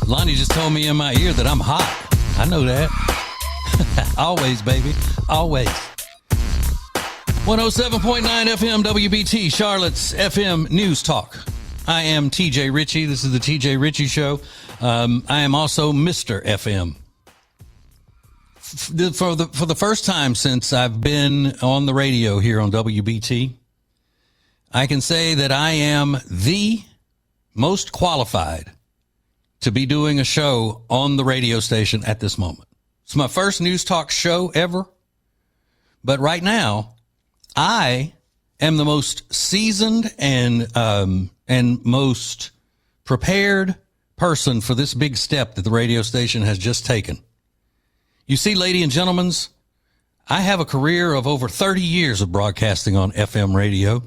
Lonnie just told me in my ear that I'm hot. I know that. Always, baby. Always. 107.9 FM WBT, Charlotte's FM News Talk. I am TJ Ritchie. This is the TJ Ritchie Show. I am also Mr. FM. For the first time since I've been on the radio here on WBT, I can say that I am the most qualified to be doing a show on the radio station at this moment. It's my first news talk show ever, but right now I am the most seasoned and most prepared person for this big step that the radio station has just taken. You see, ladies and gentlemen, I have a career of over 30 years of broadcasting on FM radio.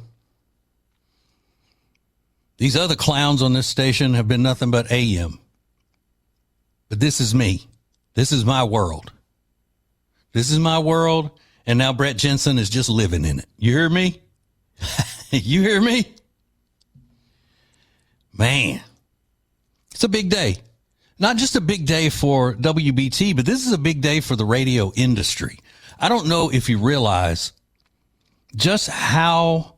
These other clowns on this station have been nothing but AM. But this is me. This is my world. This is my world, and now Brett Jensen is just living in it. You hear me? You hear me? Man, it's a big day. Not just a big day for WBT, but this is a big day for the radio industry. I don't know if you realize just how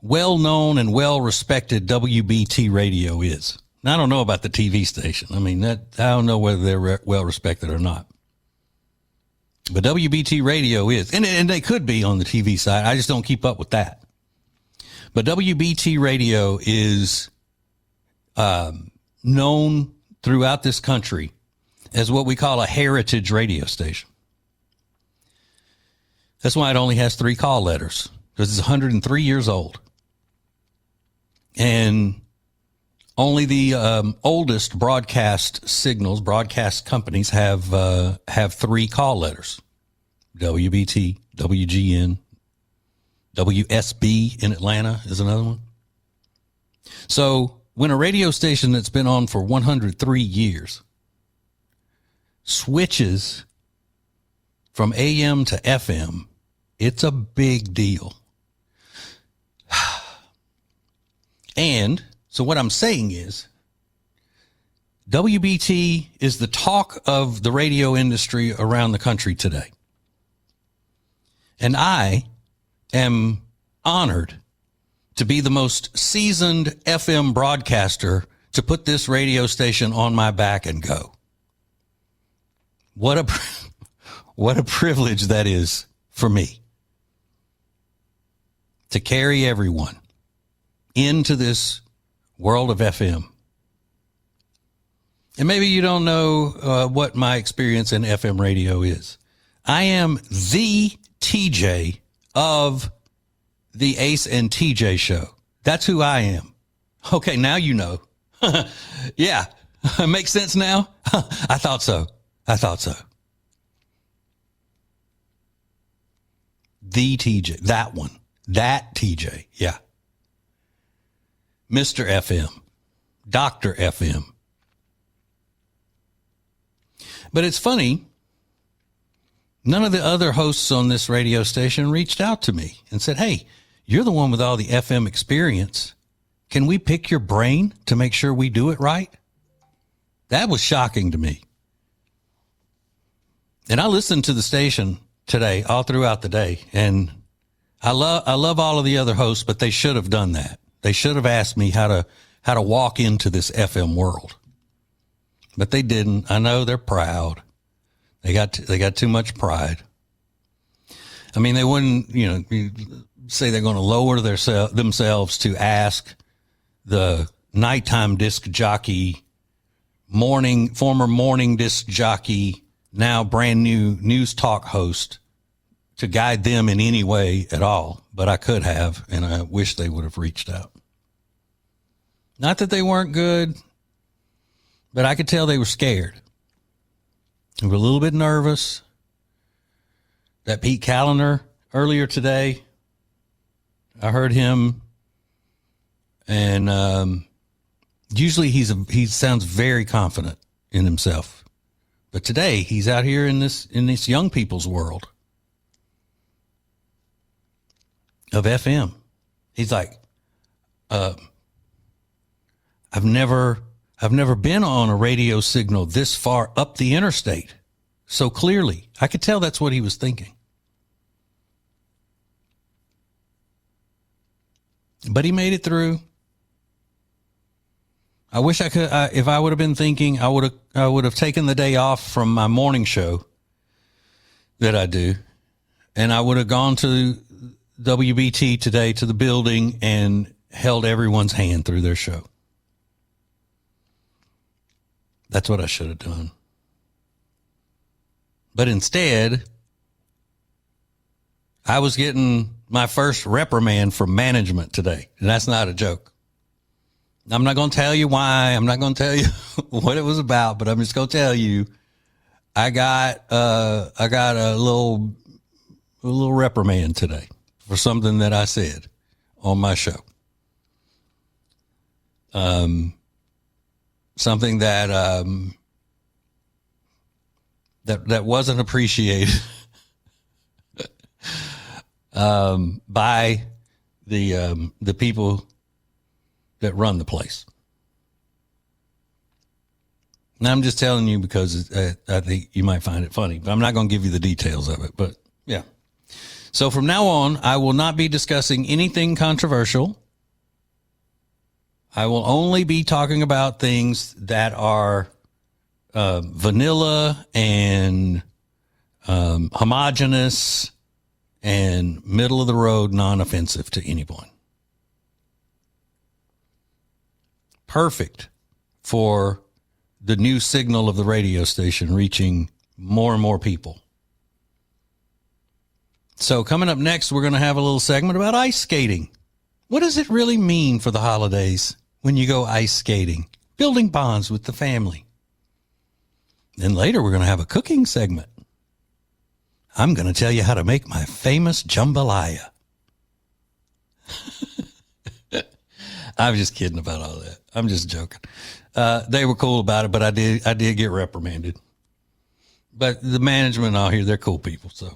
well-known and well-respected WBT radio is. Now, I don't know about the TV station. I mean, I don't know whether they're well-respected or not. But WBT radio is, and they could be on the TV side. I just don't keep up with that. But WBT radio is known throughout this country as what we call a heritage radio station. That's why it only has 3 call letters, because it's 103 years old. And only the oldest broadcast signals, broadcast companies have 3 call letters. WBT, WGN, WSB in Atlanta is another one. So when a radio station that's been on for 103 years switches from AM to FM, it's a big deal. And so what I'm saying is WBT is the talk of the radio industry around the country today. And I am honored to be the most seasoned FM broadcaster to put this radio station on my back and go. What a privilege that is for me to carry everyone into this world of FM. And maybe you don't know what my experience in FM radio is. I am the TJ of the Ace and TJ show. That's who I am. Okay, now you know. Yeah, makes sense now? I thought so. The TJ, that one, that TJ, yeah. Mr. FM, Dr. FM. But it's funny, none of the other hosts on this radio station reached out to me and said, hey, you're the one with all the FM experience. Can we pick your brain to make sure we do it right? That was shocking to me. And I listened to the station today, all throughout the day, and I love all of the other hosts, but they should have done that. They should have asked me how to walk into this FM world. But they didn't. I know they're proud. They got too much pride. I mean, they wouldn't, say they're going to lower themselves to ask the nighttime disc jockey, former morning disc jockey, now brand new news talk host to guide them in any way at all. But I could have, and I wish they would have reached out. Not that they weren't good, but I could tell they were scared. They were a little bit nervous. That Pete Callender earlier today, I heard him, and usually he sounds very confident in himself. But today he's out here in this young people's world of FM. He's like, I've never I've never been on a radio signal this far up the interstate so clearly. I could tell that's what he was thinking. But he made it through. I wish I could. If I would have been thinking, I would have taken the day off from my morning show that I do, and I would have gone to WBT today, to the building, and held everyone's hand through their show. That's what I should have done. But instead, I was getting my first reprimand from management today, and that's not a joke. I'm not going to tell you why. I'm not going to tell you what it was about, but I'm just going to tell you, I got a little reprimand today for something that I said on my show. Something that that wasn't appreciated by the people that run the place. Now, I'm just telling you because I think you might find it funny, but I'm not going to give you the details of it. But yeah. So from now on, I will not be discussing anything controversial. I will only be talking about things that are vanilla and homogeneous and middle of the road, non-offensive to anyone. Perfect for the new signal of the radio station reaching more and more people. So coming up next, we're going to have a little segment about ice skating. What does it really mean for the holidays when you go ice skating? Building bonds with the family. Then later, we're going to have a cooking segment. I'm going to tell you how to make my famous jambalaya. I'm just kidding about all that. I'm just joking. They were cool about it, but I did get reprimanded. But the management out here, they're cool people. So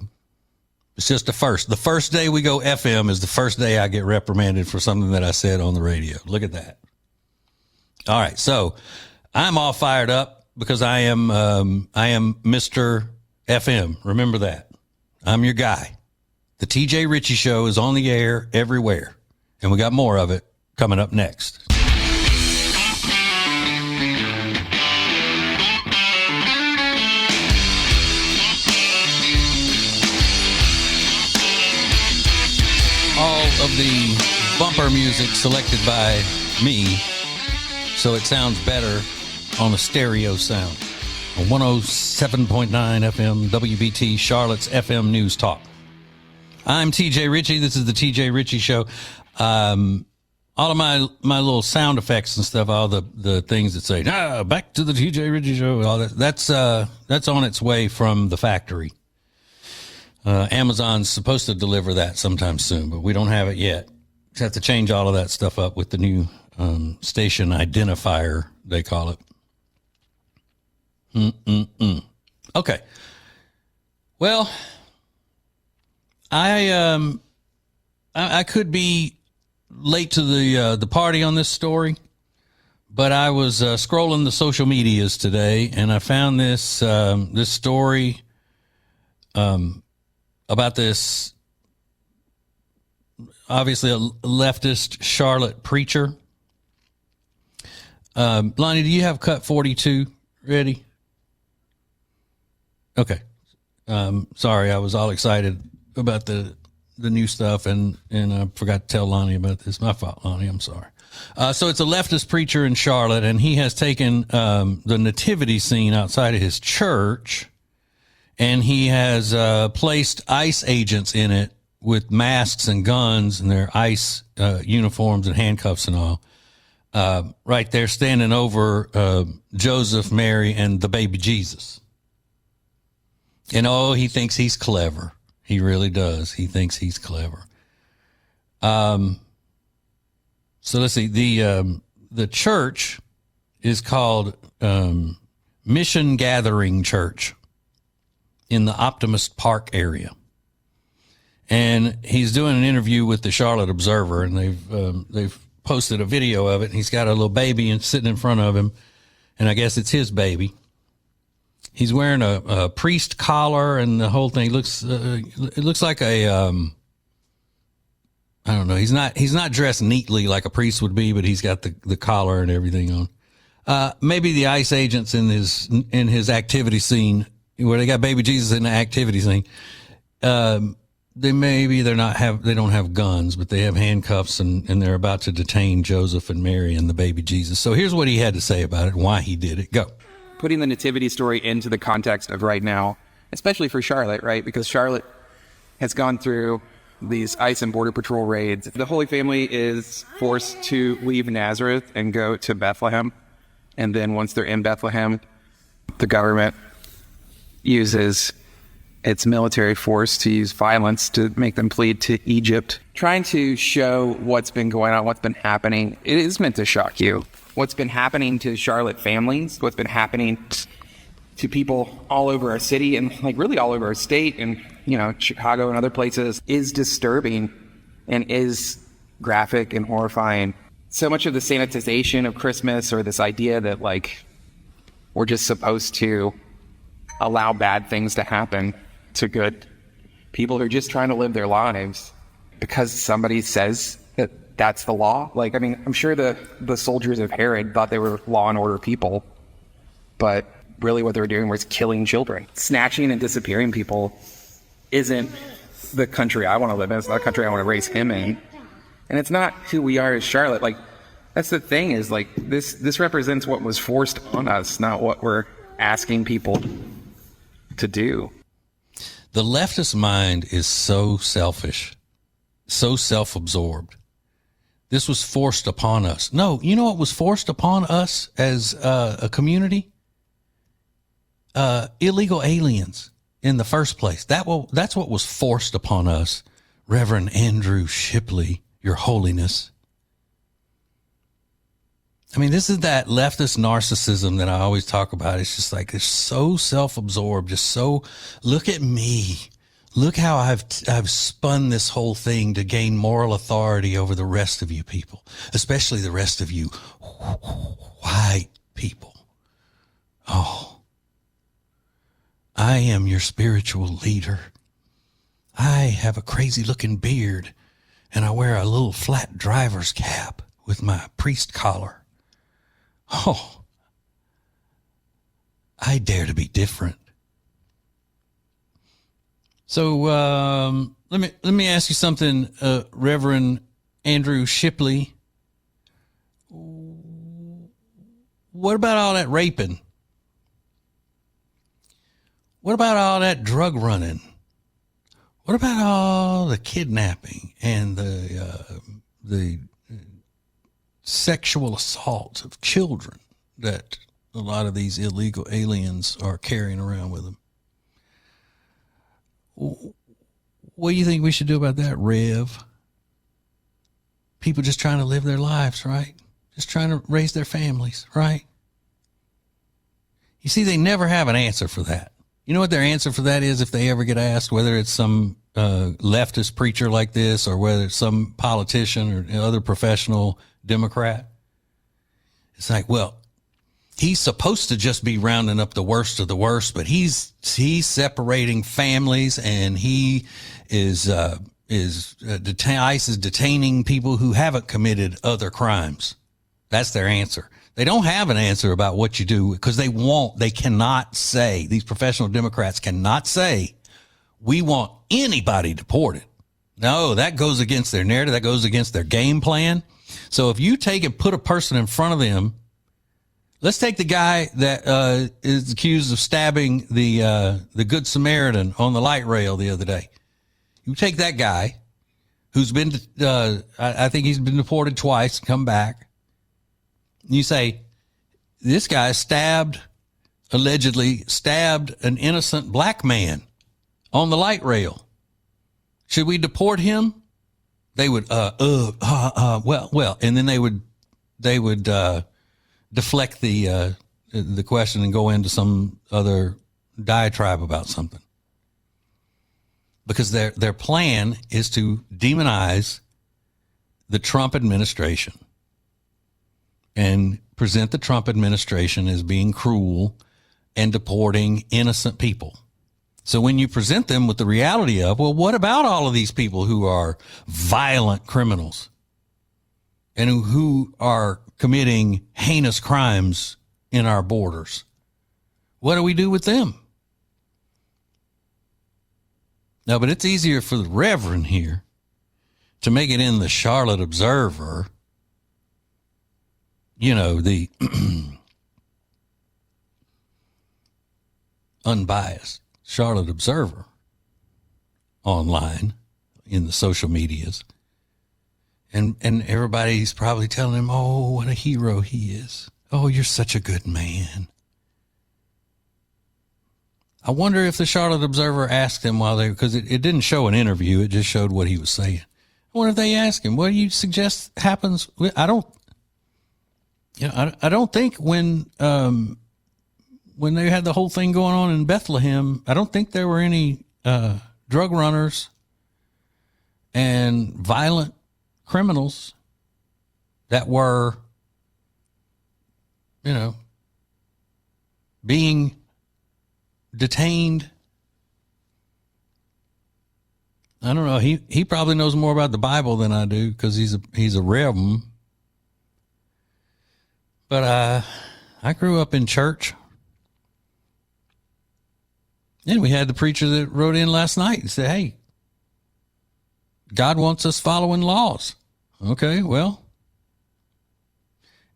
it's just the first day we go FM is the first day I get reprimanded for something that I said on the radio. Look at that. All right. So I'm all fired up because I am Mr. FM. Remember that. I'm your guy. The TJ Ritchie Show is on the air everywhere. And we got more of it coming up next. All of the bumper music selected by me, so it sounds better on a stereo sound. On 107.9 FM WBT, Charlotte's FM News Talk. I'm TJ Ritchie. This is the TJ Ritchie Show. All of my little sound effects and stuff, all the things that say, back to the TJ Ritchie Show, all that, that's on its way from the factory. Amazon's supposed to deliver that sometime soon, but we don't have it yet. Just have to change all of that stuff up with the new station identifier, they call it. Okay. Well, I could be late to the party on this story, but I was scrolling the social medias today, and I found this this story about this, obviously a leftist Charlotte preacher. Lonnie, do you have cut 42 ready? Okay. Sorry, I was all excited about the new stuff, and I forgot to tell Lonnie about this. My fault, Lonnie. I'm sorry. So it's a leftist preacher in Charlotte, and he has taken the nativity scene outside of his church, and he has placed ICE agents in it with masks and guns and their ICE uniforms and handcuffs and all, right there standing over Joseph, Mary, and the baby Jesus. And he thinks he's clever. He really does. He thinks he's clever. So let's see. The church is called Mission Gathering Church in the Optimist Park area. And he's doing an interview with the Charlotte Observer, and they've posted a video of it. He's got a little baby and sitting in front of him, and I guess it's his baby. He's wearing a priest collar and the whole thing. It looks like a, I don't know. He's not dressed neatly like a priest would be, but he's got the collar and everything on. Maybe the ICE agents in his activity scene where they got baby Jesus in the activity scene. They don't have guns, but they have handcuffs and they're about to detain Joseph and Mary and the baby Jesus. So here's what he had to say about it and why he did it. Go. Putting the nativity story into the context of right now, especially for Charlotte, right? Because Charlotte has gone through these ICE and Border Patrol raids. The Holy Family is forced to leave Nazareth and go to Bethlehem. And then once they're in Bethlehem, the government uses its military force to use violence to make them plead to Egypt. Trying to show what's been going on, what's been happening. It is meant to shock you. What's been happening to Charlotte families, what's been happening to people all over our city and like really all over our state and, Chicago and other places is disturbing and is graphic and horrifying. So much of the sanitization of Christmas or this idea that like we're just supposed to allow bad things to happen to good people who are just trying to live their lives because somebody says that that's the law. I'm sure the soldiers of Herod thought they were law and order people, but really what they were doing was killing children. Snatching and disappearing people isn't the country I want to live in. It's not the country I want to raise him in. And it's not who we are as Charlotte. That's the thing is this represents what was forced on us, not what we're asking people to do. The leftist mind is so selfish, so self-absorbed. This was forced upon us. No, you know what was forced upon us as a community? Illegal aliens in the first place. That's what was forced upon us. Reverend Andrew Shipley, Your Holiness. I mean, this is that leftist narcissism that I always talk about. It's just like, they're so self-absorbed, just so, look at me. Look how I've spun this whole thing to gain moral authority over the rest of you people, especially the rest of you white people. Oh, I am your spiritual leader. I have a crazy looking beard and I wear a little flat driver's cap with my priest collar. Oh, I dare to be different. So let me ask you something, Reverend Andrew Shipley. What about all that raping? What about all that drug running? What about all the kidnapping and the sexual assault of children that a lot of these illegal aliens are carrying around with them? What do you think we should do about that, Rev? People just trying to live their lives, right? Just trying to raise their families, right? You see, they never have an answer for that. You know what their answer for that is if they ever get asked, whether it's some leftist preacher like this or whether it's some politician or other professional Democrat? It's like, well, he's supposed to just be rounding up the worst of the worst, but he's separating families and he is ICE is detaining people who haven't committed other crimes. That's their answer. They don't have an answer about what you do because they cannot say, these professional Democrats cannot say, we want anybody deported. No, that goes against their narrative. That goes against their game plan. So if you take and put a person in front of them, let's take the guy that is accused of stabbing the Good Samaritan on the light rail the other day. You take that guy who's been, I think he's been deported twice, come back. You say, this guy allegedly stabbed an innocent black man on the light rail. Should we deport him? They would, well, and then they would deflect the question and go into some other diatribe about something. Because their plan is to demonize the Trump administration and present the Trump administration as being cruel and deporting innocent people. So when you present them with the reality of, well, what about all of these people who are violent criminals and who are committing heinous crimes in our borders? What do we do with them? No, but it's easier for the Reverend here to make it in the Charlotte Observer, the unbiased Charlotte Observer online in the social medias. And everybody's probably telling him, oh, what a hero he is. Oh, you're such a good man. I wonder if the Charlotte Observer asked him because it didn't show an interview. It just showed what he was saying. I wonder if they asked him, what do you suggest happens? I don't think when they had the whole thing going on in Bethlehem, I don't think there were any drug runners and violent criminals that were, being detained. I don't know. He probably knows more about the Bible than I do because he's a Reverend. But I grew up in church. And we had the preacher that wrote in last night and said, hey, God wants us following laws. Okay, well.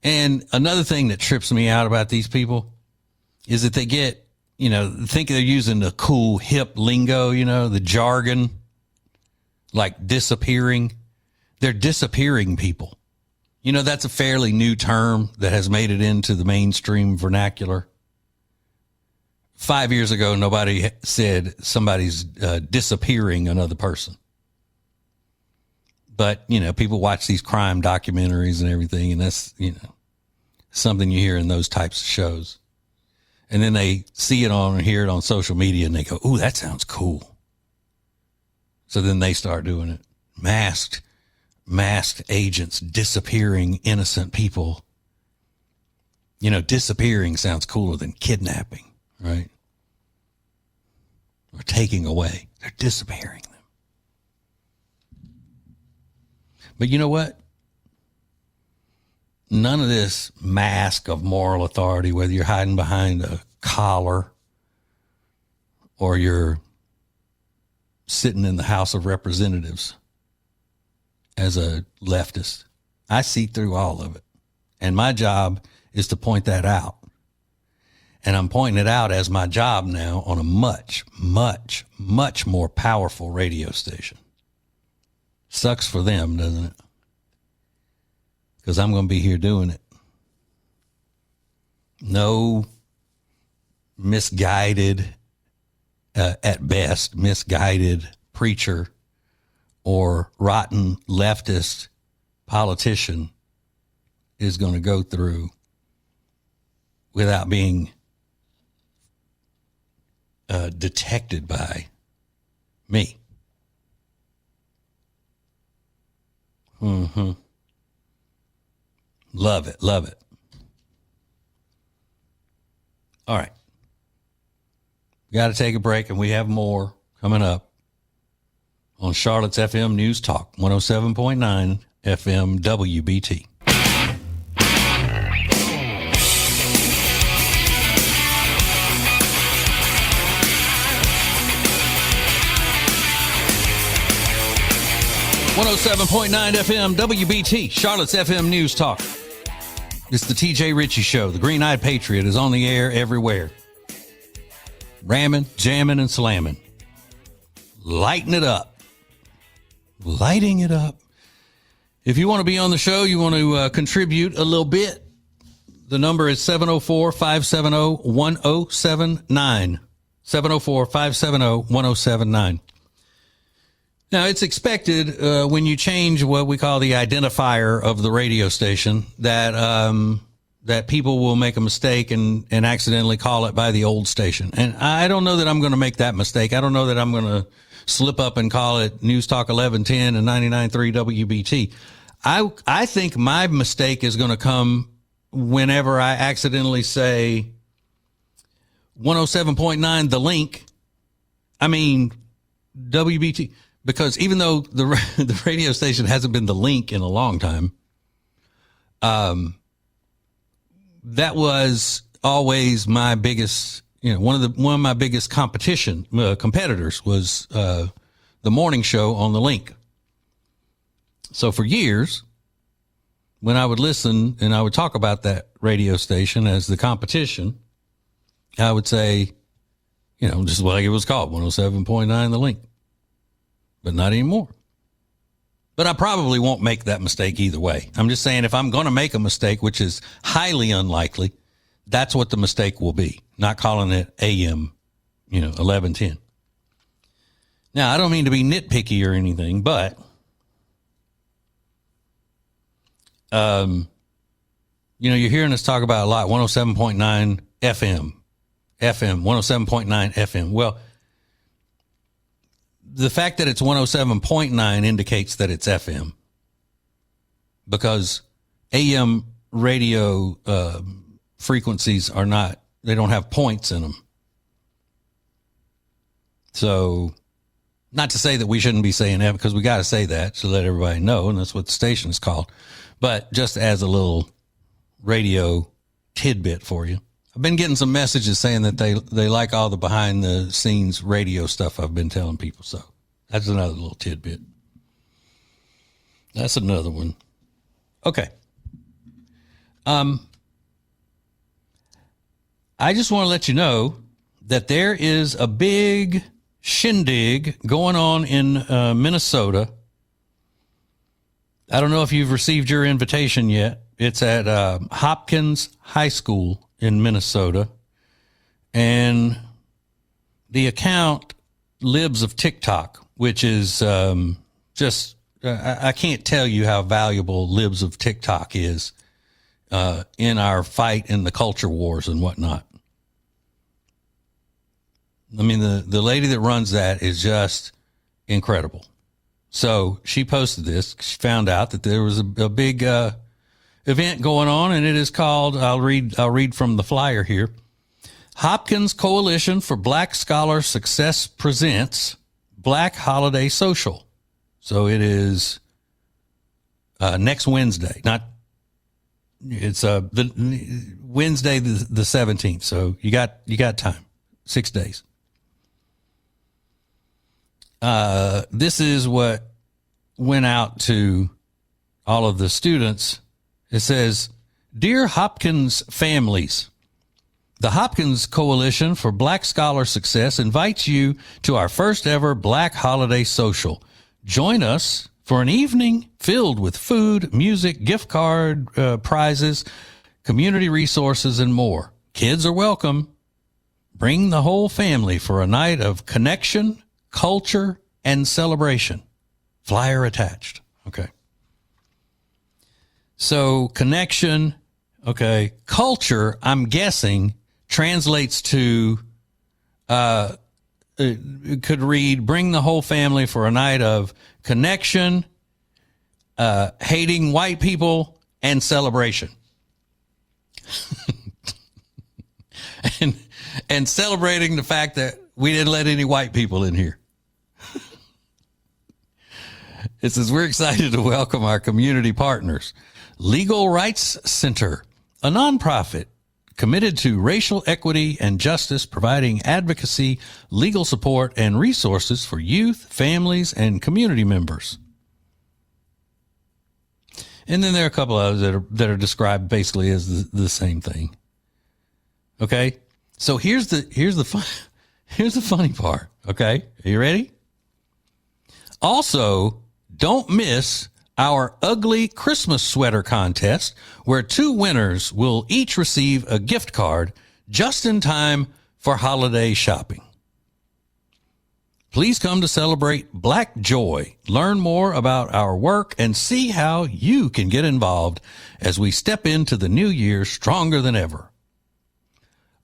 And another thing that trips me out about these people is that they get, think they're using the cool, hip lingo, the jargon, like disappearing. They're disappearing people. That's a fairly new term that has made it into the mainstream vernacular. 5 years ago, nobody said somebody's disappearing another person. But, people watch these crime documentaries and everything, and that's, something you hear in those types of shows. And then they see it on and hear it on social media, and they go, ooh, that sounds cool. So then they start doing it. Masked agents disappearing innocent people. Disappearing sounds cooler than kidnapping, right? Or taking away. They're disappearing them. But you know what? None of this mask of moral authority, whether you're hiding behind a collar or you're sitting in the House of Representatives as a leftist, I see through all of it. And my job is to point that out. And I'm pointing it out as my job now on a much, much, much more powerful radio station. Sucks for them, doesn't it? Because I'm going to be here doing it. No misguided, at best, misguided preacher or rotten leftist politician is going to go through without being detected by me. Mm-hmm. Love it. Love it. All right. Got to take a break, and we have more coming up on Charlotte's FM News Talk, 107.9 FM WBT. .9 FM WBT, Charlotte's FM News Talk. It's the TJ Ritchie Show. The Green-Eyed Patriot is on the air everywhere. Ramming, jamming, and slamming. Lighting it up. Lighting it up. If you want to be on the show, you want to contribute a little bit, the number is 704-570-1079. 704-570-1079. Now, it's expected when you change what we call the identifier of the radio station that that people will make a mistake and accidentally call it by the old station. And I don't know that I'm going to make that mistake. I don't know that I'm going to slip up and call it News Talk 1110 and 99.3 WBT. I think my mistake is going to come whenever I accidentally say 107.9, the link, I mean WBT, because even though the radio station hasn't been the link in a long time, that was always my biggest, one of my biggest competitors was the morning show on the link. So for years, when I would listen and I would talk about that radio station as the competition, I would say, just like it was called, 107.9 The Link, but not anymore. But I probably won't make that mistake either way. I'm just saying, if I'm going to make a mistake, which is highly unlikely, that's what the mistake will be, not calling it AM, 1110. Now, I don't mean to be nitpicky or anything, but you're hearing us talk about a lot, 107.9 FM, 107.9 FM. Well, the fact that it's 107.9 indicates that it's FM, because AM radio frequencies they don't have points in them. So, not to say that we shouldn't be saying that, because we got to say that to let everybody know, and that's what the station is called. But just as a little radio tidbit for you, I've been getting some messages saying that they like all the behind the scenes radio stuff I've been telling people. So that's another little tidbit. That's another one. Okay. I just want to let you know that there is a big shindig going on in Minnesota. I don't know if you've received your invitation yet. It's at Hopkins High School in Minnesota. And the account Libs of TikTok, which is just, I can't tell you how valuable Libs of TikTok is in our fight in the culture wars and whatnot. I mean, the lady that runs that is just incredible. So she posted this. She found out that there was a big event going on, and it is called, I'll read from the flyer here. Hopkins Coalition for Black Scholar Success presents Black Holiday Social. So it is next Wednesday. It's the Wednesday the 17th. So you got time. 6 days. This is what went out to all of the students. It says, "Dear Hopkins families, the Hopkins Coalition for Black Scholar Success invites you to our first ever Black Holiday Social. Join us for an evening filled with food, music, gift card prizes, community resources, and more. Kids are welcome. Bring the whole family for a night of connection, culture, and celebration. Flyer attached." Okay. So connection, okay. Culture, I'm guessing, translates to, it could read, bring the whole family for a night of connection, hating white people, and celebration. and celebrating the fact that we didn't let any white people in here. It says, we're excited to welcome our community partners. Legal Rights Center, a nonprofit committed to racial equity and justice, providing advocacy, legal support, and resources for youth, families, and community members. And then there are a couple others that are described basically as the same thing. Okay, so here's the funny part. Okay, are you ready? Also, don't miss our ugly Christmas sweater contest, where 2 winners will each receive a gift card just in time for holiday shopping. Please come to celebrate Black Joy. Learn more about our work and see how you can get involved as we step into the new year stronger than ever.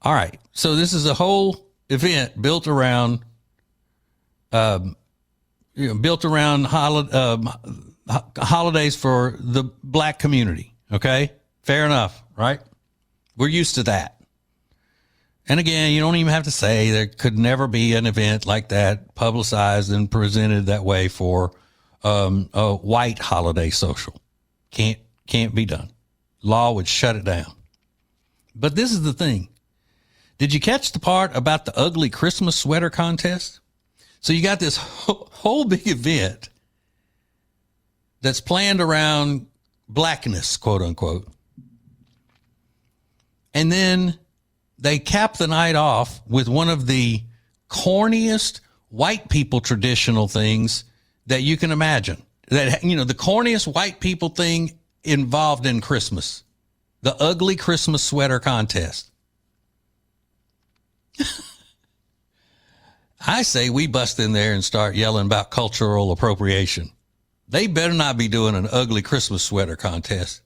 All right, so this is a whole event built around holidays for the black community. Okay, fair enough. right? We're used to that. And again, you don't even have to say there could never be an event like that publicized and presented that way for a white holiday social. Can't be done. Law would shut it down. But this is the thing. Did you catch the part about the ugly Christmas sweater contest? So you got this whole big event that's planned around blackness, quote unquote. And then they cap the night off with one of the corniest white people traditional things that you can imagine. That, you know, the corniest white people thing involved in Christmas. The ugly Christmas sweater contest. I say we bust in there and start yelling about cultural appropriation. They better not be doing an ugly Christmas sweater contest.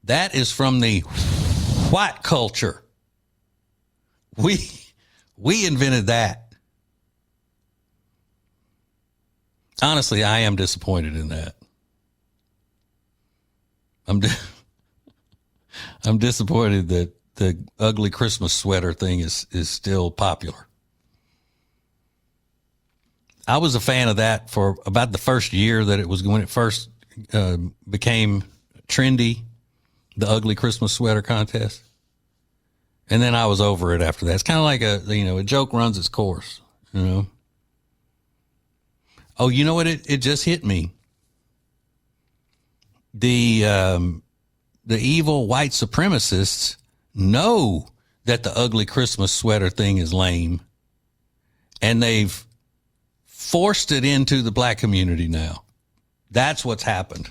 That is from the white culture. We invented that. Honestly, I am disappointed in that. I'm disappointed that the ugly Christmas sweater thing is still popular. I was a fan of that for about the first year that it was, when it first became trendy, the ugly Christmas sweater contest. And then I was over it after that. It's kind of like a joke runs its course, you know? Oh, you know what? It just hit me. The evil white supremacists know that the ugly Christmas sweater thing is lame, and they've forced it into the black community now. That's what's happened.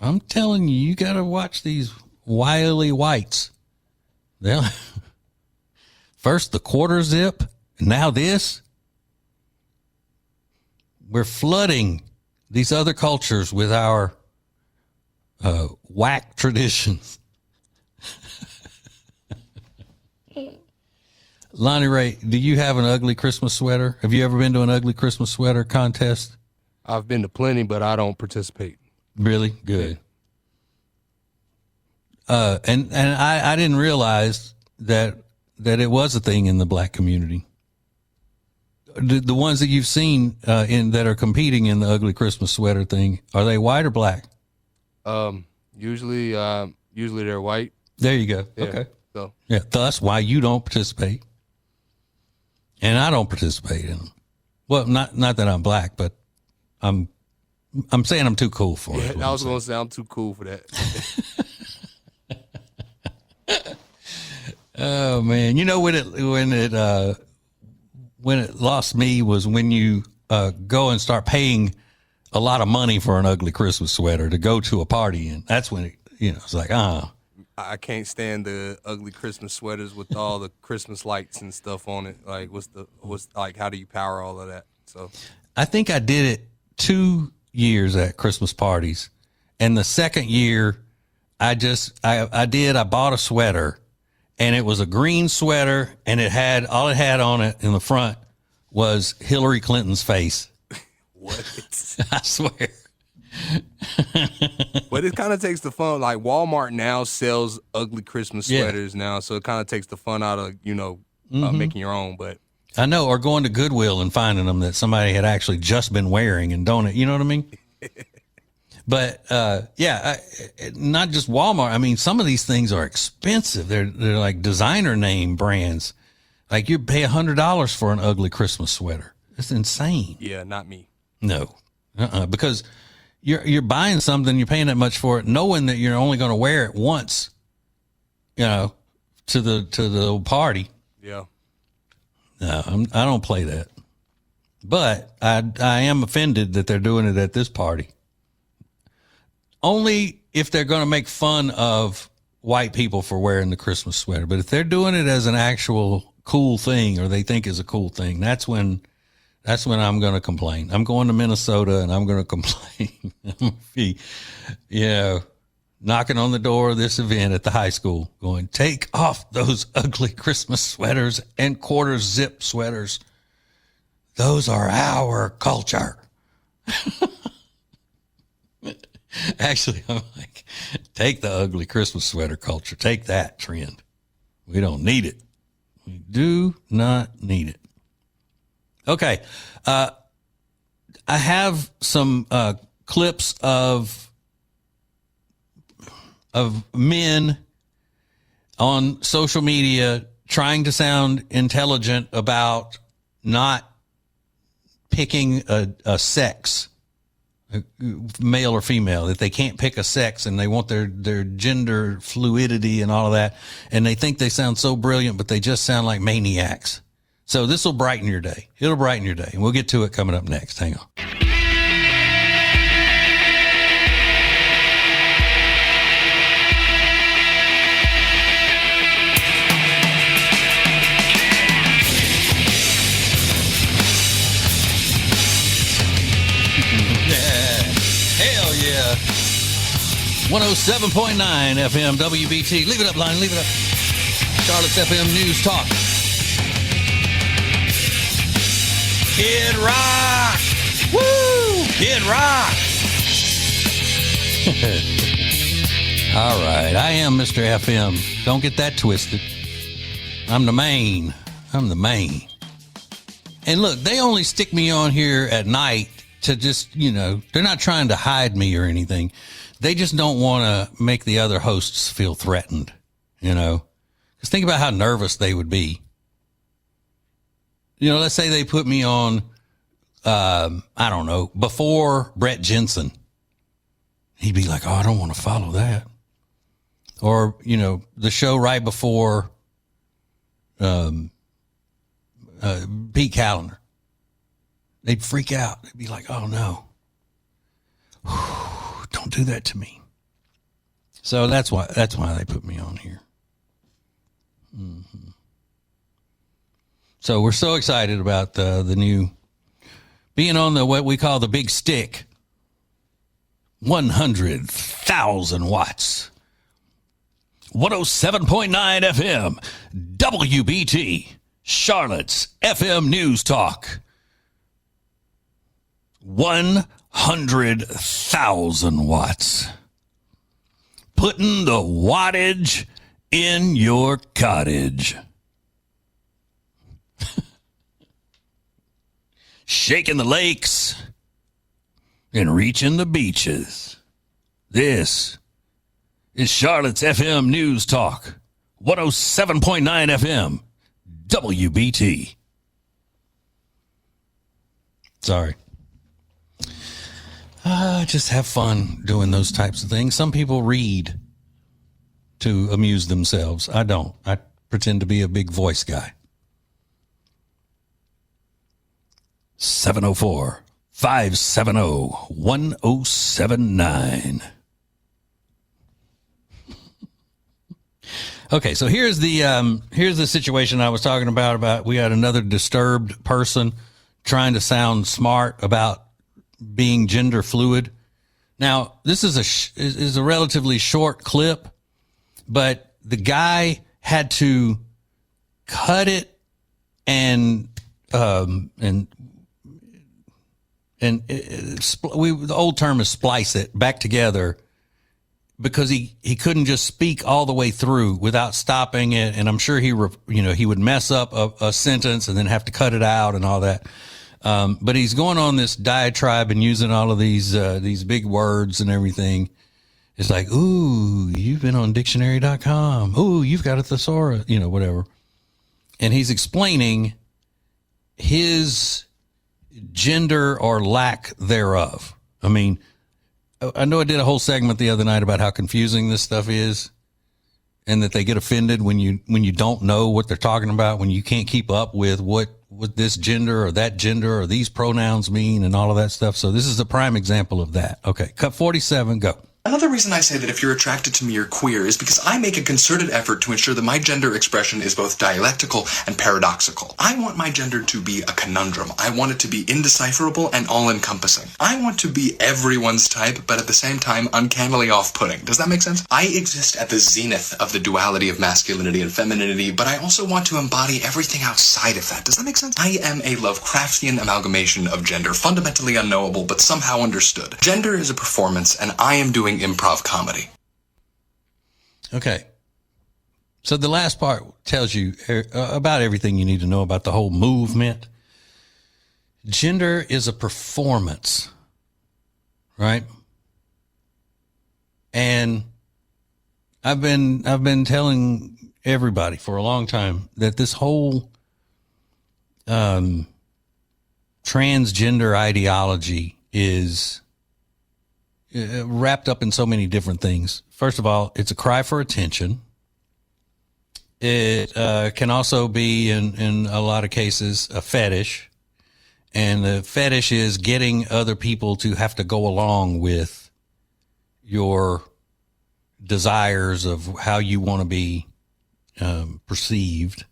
I'm telling you, you got to watch these wily whites. They'll first the quarter zip, now this. We're flooding these other cultures with our whack traditions. Lonnie Ray, do you have an ugly Christmas sweater? Have you ever been to an ugly Christmas sweater contest? I've been to plenty, but I don't participate. Really? Good. And I didn't realize that it was a thing in the black community. The ones that you've seen that are competing in the ugly Christmas sweater thing, are they white or black? Usually they're white. There you go. Yeah, okay. So yeah, thus why you don't participate, and I don't participate in them. Well, not that I'm black, but I'm saying I'm too cool for it. I was going to say I'm too cool for that. Oh man, you know when it lost me was when you go and start paying a lot of money for an ugly Christmas sweater to go to a party in. That's when it's like, I can't stand the ugly Christmas sweaters with all the Christmas lights and stuff on it. Like, how do you power all of that? So I think I did it 2 years at Christmas parties, and the second year I bought a sweater, and it was a green sweater, and all it had on it in the front was Hillary Clinton's face. What? I swear. But it kind of takes the fun. Like, Walmart now sells ugly Christmas sweaters now, so it kind of takes the fun out of making your own. But I know, or going to Goodwill and finding them that somebody had actually just been wearing and don't it. You know what I mean? But not just Walmart. I mean, some of these things are expensive. They're like designer name brands. Like, you pay $100 for an ugly Christmas sweater. It's insane. Yeah, not me. No, because you're buying something, you're paying that much for it, knowing that you're only going to wear it once, to the party. Yeah. No, I don't play that. But I am offended that they're doing it at this party. Only if they're going to make fun of white people for wearing the Christmas sweater. But if they're doing it as an actual cool thing, or they think is a cool thing, that's when I'm going to complain. I'm going to Minnesota and I'm going to complain. I'm going to be, knocking on the door of this event at the high school going, take off those ugly Christmas sweaters and quarter zip sweaters. Those are our culture. Actually, I'm like, Take the ugly Christmas sweater culture. Take that trend. We don't need it. We do not need it. Okay. I have some clips of men on social media trying to sound intelligent about not picking a sex, male or female, that they can't pick a sex and they want their gender fluidity and all of that. And they think they sound so brilliant, but they just sound like maniacs. So this will brighten your day. It'll brighten your day. And we'll get to it coming up next. Hang on. Hell yeah. 107.9 FM WBT. Leave it up, line. Leave it up. Charlotte's FM News Talk. Kid Rock. Woo! Kid Rock. All right. I am Mr. FM. Don't get that twisted. I'm the main. And look, they only stick me on here at night to just, they're not trying to hide me or anything. They just don't want to make the other hosts feel threatened, Because think about how nervous they would be. Let's say they put me on, I don't know, before Brett Jensen. He'd be like, oh, I don't want to follow that. Or, the show right before Pete Callender. They'd freak out. They'd be like, oh, no. Don't do that to me. So that's why they put me on here. Mm-hmm. So we're so excited about the new being on what we call the big stick. 100,000 watts. 107.9 FM. WBT. Charlotte's FM News Talk. 100,000 watts. Putting the wattage in your cottage. Shaking the lakes and reaching the beaches. This is Charlotte's FM News Talk. 107.9 FM. WBT. Sorry. Just have fun doing those types of things. Some people read to amuse themselves. I don't. I pretend to be a big voice guy. 704-570-1079. Okay, so here's the situation I was talking about we had another disturbed person trying to sound smart about being gender fluid. Now, this is a relatively short clip, but the guy had to cut it and the old term is splice it back together, because he couldn't just speak all the way through without stopping it. And I'm sure he would mess up a sentence and then have to cut it out and all that. But he's going on this diatribe and using all of these big words and everything. It's like, ooh, you've been on dictionary.com. Ooh, you've got a thesaurus, whatever. And he's explaining his gender or lack thereof. I mean, I know I did a whole segment the other night about how confusing this stuff is, and that they get offended when you don't know what they're talking about, when you can't keep up with what this gender or that gender or these pronouns mean and all of that stuff. So this is a prime example of that. Okay, cut 47, go. Another reason I say that if you're attracted to me, you're queer is because I make a concerted effort to ensure that my gender expression is both dialectical and paradoxical. I want my gender to be a conundrum. I want it to be indecipherable and all-encompassing. I want to be everyone's type, but at the same time, uncannily off-putting. Does that make sense? I exist at the zenith of the duality of masculinity and femininity, but I also want to embody everything outside of that. Does that make sense? I am a Lovecraftian amalgamation of gender, fundamentally unknowable, but somehow understood. Gender is a performance, and I am doing improv comedy. Okay. So the last part tells you about everything you need to know about the whole movement. Gender is a performance, right? And I've been telling everybody for a long time that this whole transgender ideology is wrapped up in so many different things. First of all, it's a cry for attention. It can also be, in a lot of cases, a fetish. And the fetish is getting other people to have to go along with your desires of how you want to be perceived.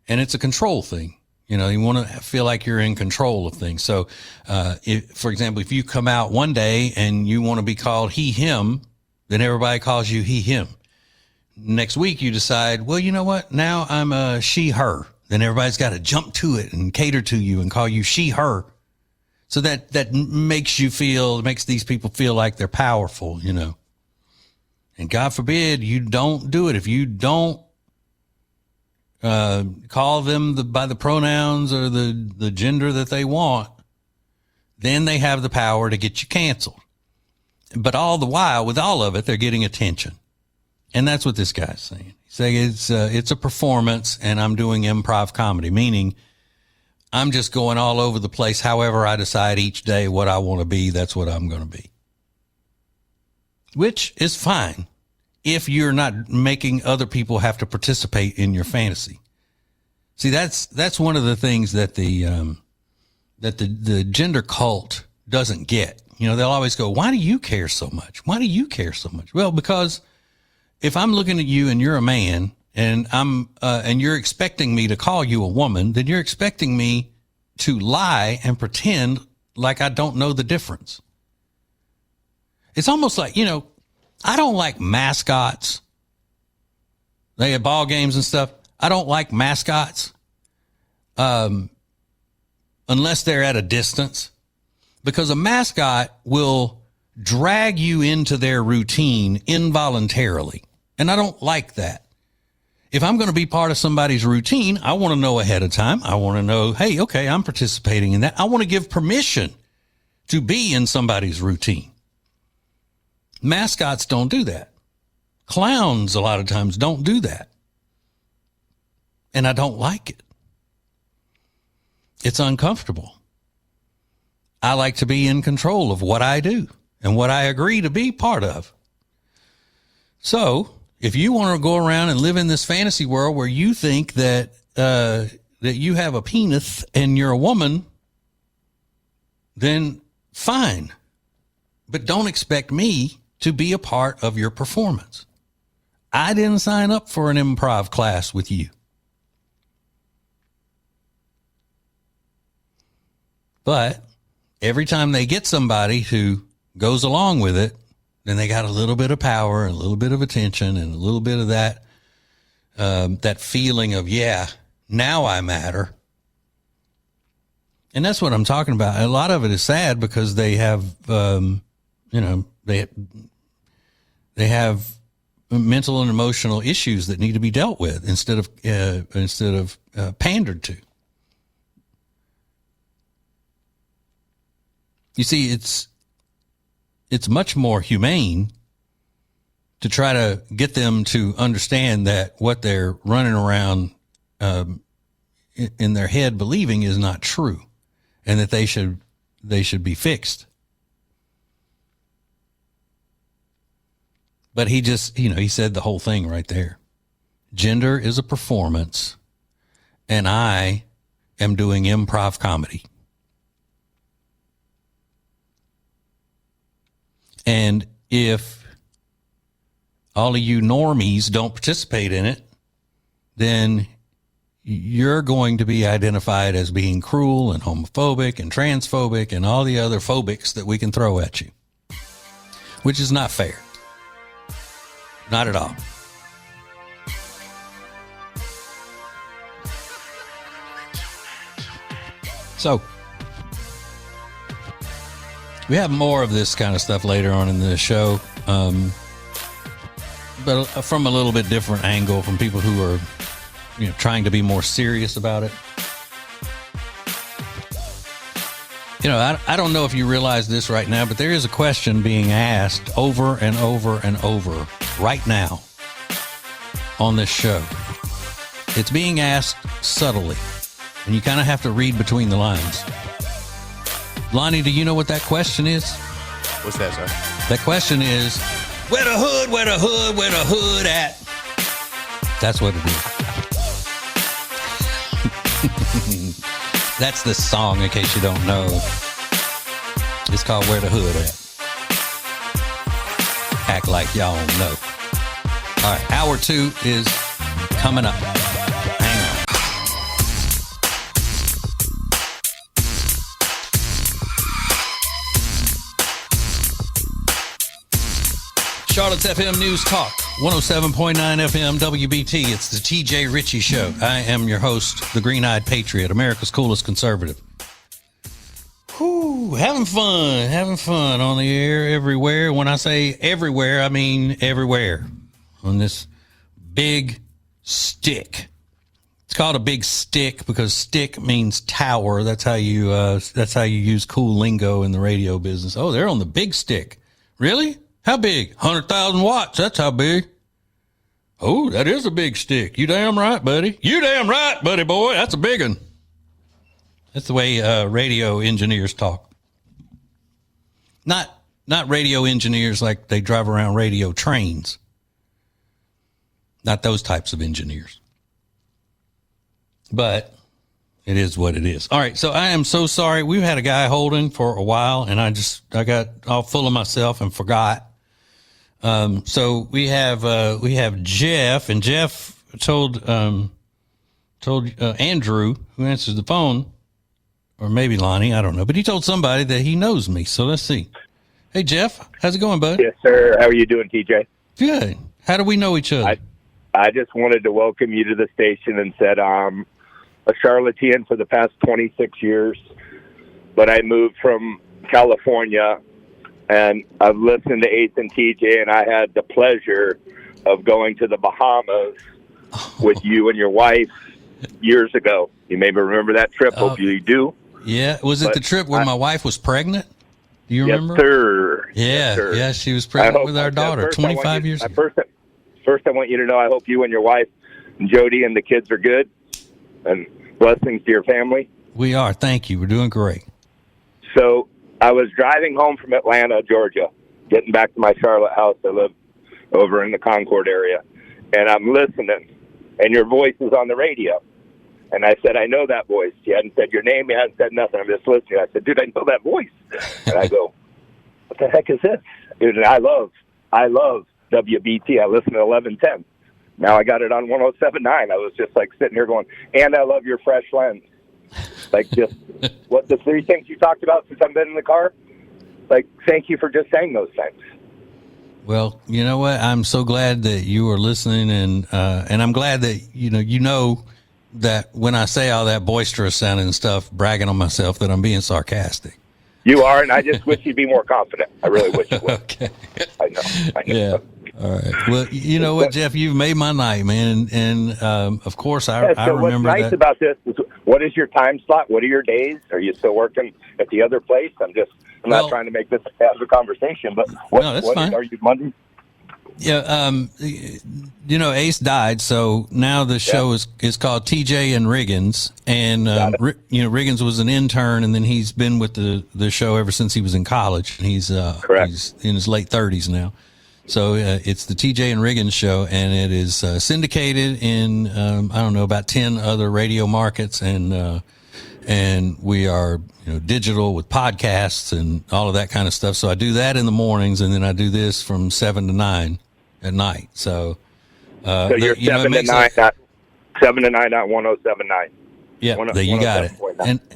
And it's a control thing. You know, you want to feel like you're in control of things. So, for example, if you come out one day and you want to be called he, him, then everybody calls you he, him. Next week, you decide, well, you know what? Now I'm a she, her. Then everybody's got to jump to it and cater to you and call you she, her. So that makes these people feel like they're powerful, you know. And God forbid you don't do it. If you don't call them by the pronouns or the gender that they want, then they have the power to get you canceled. But all the while, with all of it, they're getting attention. And that's what this guy's saying. He's saying it's a performance and I'm doing improv comedy, meaning I'm just going all over the place. However I decide each day what I want to be, that's what I'm going to be. Which is fine if you're not making other people have to participate in your fantasy. See, that's one of the things that the gender cult doesn't get. You know, they'll always go, why do you care so much? Why do you care so much? Well, because if I'm looking at you and you're a man and and you're expecting me to call you a woman, then you're expecting me to lie and pretend like I don't know the difference. It's almost like, you know, I don't like mascots. They have ball games and stuff. I don't like mascots, unless they're at a distance, because a mascot will drag you into their routine involuntarily. And I don't like that. If I'm going to be part of somebody's routine, I want to know ahead of time. I want to know, hey, okay, I'm participating in that. I want to give permission to be in somebody's routine. Mascots don't do that. Clowns a lot of times don't do that. And I don't like it. It's uncomfortable. I like to be in control of what I do and what I agree to be part of. So if you want to go around and live in this fantasy world where you think that you have a penis and you're a woman, then fine. But don't expect me to be a part of your performance. I didn't sign up for an improv class with you. But every time they get somebody who goes along with it, then they got a little bit of power and a little bit of attention and a little bit of that, that feeling of, yeah, now I matter. And that's what I'm talking about. A lot of it is sad because they have, they have mental and emotional issues that need to be dealt with instead of pandered to. You see, it's much more humane to try to get them to understand that what they're running around in their head believing is not true, and that they should be fixed. But he just, he said the whole thing right there. Gender is a performance, and I am doing improv comedy. And if all of you normies don't participate in it, then you're going to be identified as being cruel and homophobic and transphobic and all the other phobics that we can throw at you, which is not fair. Not at all. So, we have more of this kind of stuff later on in the show. But but from a little bit different angle, from people who are, trying to be more serious about it. I don't know if you realize this right now, but there is a question being asked over and over and over right now on this show. It's being asked subtly, and you kind of have to read between the lines. Lonnie, do you know what that question is? What's that, sir? That question is, where the hood, where the hood, where the hood at? That's what it is. That's the song, in case you don't know. It's called Where the Hood At. Act like y'all don't know. All right, hour 2 is coming up. Hang on. Charlotte's FM News Talk, 107.9 FM WBT. It's the TJ Ritchie Show. I am your host, the Green-Eyed Patriot, America's coolest conservative. Whew, having fun on the air everywhere. When I say everywhere, I mean everywhere. On this big stick. It's called a big stick because stick means tower. That's how you use cool lingo in the radio business. Oh, they're on the big stick. Really? How big? 100,000 watts. That's how big. Oh, that is a big stick. You damn right, buddy. You damn right, buddy boy. That's a big one. That's the way radio engineers talk. Not radio engineers like they drive around radio trains. Not those types of engineers. But it is what it is. All right, so I am so sorry. We've had a guy holding for a while, and I got all full of myself and forgot. So we have Jeff, and Jeff told Andrew, who answers the phone, or maybe Lonnie, I don't know, but he told somebody that he knows me. So let's see. Hey, Jeff, how's it going, bud? Yes, sir. How are you doing, TJ? Good. How do we know each other? I just wanted to welcome you to the station and said I'm a Charlottean for the past 26 years, but I moved from California, and I've listened to Ace and TJ, and I had the pleasure of going to the Bahamas with you and your wife years ago. You may remember that trip. Hope you do. Yeah. Was it the trip where my wife was pregnant? Do you remember? Yes, sir. Yeah. Yes, sir. Yeah, she was pregnant with our daughter 25 years ago. First, I want you to know I hope you and your wife and Jody and the kids are good, and blessings to your family. We are. Thank you. We're doing great. So I was driving home from Atlanta, Georgia, getting back to my Charlotte house. I live over in the Concord area, and I'm listening, and your voice is on the radio. And I said, I know that voice. You hadn't said your name. You hadn't said nothing. I'm just listening. I said, dude, I know that voice. And I go, what the heck is this? Dude, and I love WBT. I listen to 1110. Now I got it on 107.9. I was just like sitting here going, and I love your fresh lens. Like just what the 3 things you talked about since I've been in the car. Like, thank you for just saying those things. Well, you know what? I'm so glad that you are listening, and I'm glad that you know that when I say all that boisterous sounding stuff, bragging on myself, that I'm being sarcastic. You are, and I just wish you'd be more confident. I really wish you would. Okay. I know. Yeah. All right. Well, you know what, Jeff? You've made my night, man. And of course, I remember what's nice about this is, what is your time slot? What are your days? Are you still working at the other place? I'm not trying to make this a conversation, but fine. Are you Monday? Yeah. Ace died, so now the show is called TJ and Riggins, and Riggins was an intern, and then he's been with the show ever since he was in college, and he's in his late 30s now. So it's the TJ and Riggins show, and it is syndicated in about 10 other radio markets, and we are digital with podcasts and all of that kind of stuff. So I do that in the mornings, and then I do this from 7 to 9 at night. So you're 7 to 9 at 107.9. Yeah, there you got it.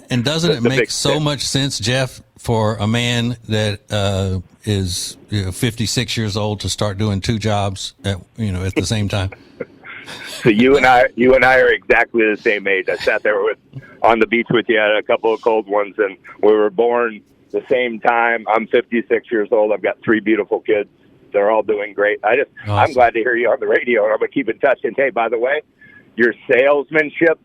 And doesn't it make so much sense, Jeff, for a man that is 56 years old to start doing 2 jobs at the same time? So you and I are exactly the same age. I sat there on the beach with you, had a couple of cold ones, and we were born the same time. I'm 56 years old. I've got 3 beautiful kids, They're all doing great. I'm Awesome. glad to hear you on the radio, and I'm going to keep in touch. And hey, by the way, your salesmanship,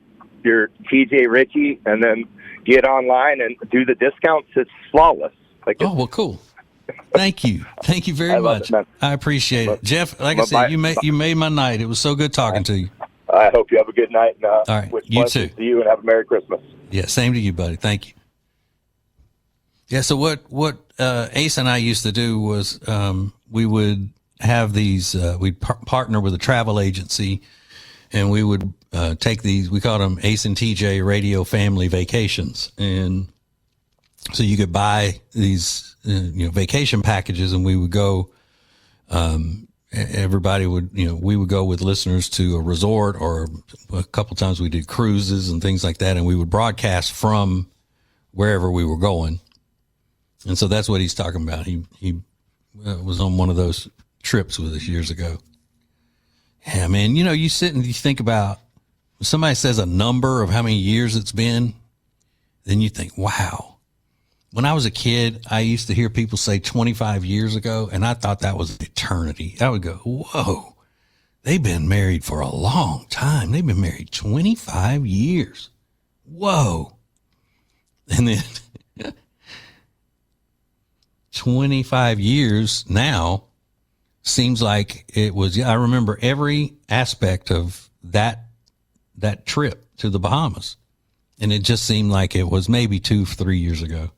your TJ Ritchie, and then get online and do the discounts. It's flawless. Oh, well, cool. Thank you. Thank you very much. I appreciate it. Jeff, like I said, you made my night. It was so good talking to you. I hope you have a good night. And, all right. You too. To you, and have a Merry Christmas. Yeah, same to you, buddy. Thank you. Yeah, so what Ace and I used to do was we would have these, we'd partner with a travel agency, and we would take these, we called them Ace and TJ Radio Family Vacations. And so you could buy these, vacation packages, and we would go, everybody would, we would go with listeners to a resort, or a couple times we did cruises and things like that. And we would broadcast from wherever we were going. And so that's what he's talking about. He was on one of those trips with us years ago. Yeah, man, you sit and you think about, when somebody says a number of how many years it's been, then you think, wow. When I was a kid, I used to hear people say 25 years ago, and I thought that was eternity. I would go, whoa, they've been married for a long time. They've been married 25 years. Whoa. And then 25 years now seems like it was. I remember every aspect of that trip to the Bahamas, and it just seemed like it was maybe 2-3 years ago.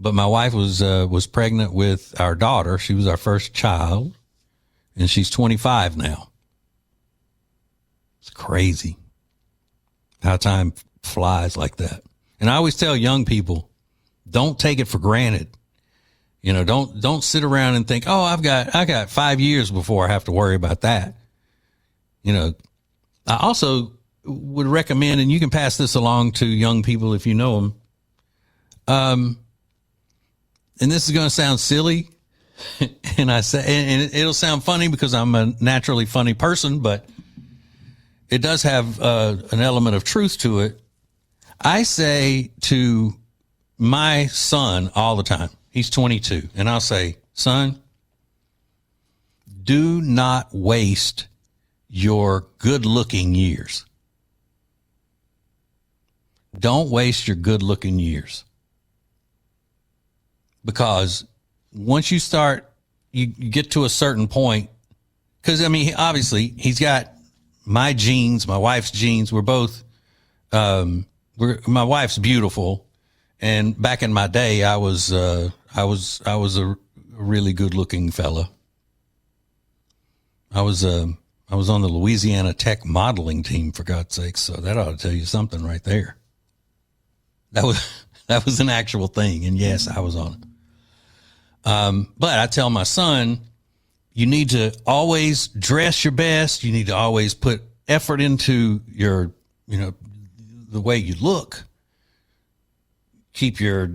But my wife was pregnant with our daughter. She was our first child, and she's 25 now. It's crazy how time flies like that. And I always tell young people, don't take it for granted. Don't sit around and think, oh, I got 5 years before I have to worry about that. I also would recommend, and you can pass this along to young people if you know them. And this is going to sound silly, and it'll sound funny because I'm a naturally funny person, but it does have an element of truth to it. I say to my son all the time, he's 22, and I'll say, son, do not waste your good-looking years. Don't waste your good-looking years. Because once you start, you get to a certain point, because, obviously, he's got my genes, my wife's genes. We're both, my wife's beautiful. And back in my day, I was a really good looking fella. I was on the Louisiana Tech modeling team, for God's sakes. So that ought to tell you something right there. That was an actual thing. And yes, I was on it. But I tell my son, you need to always dress your best. You need to always put effort into your, the way you look. Keep your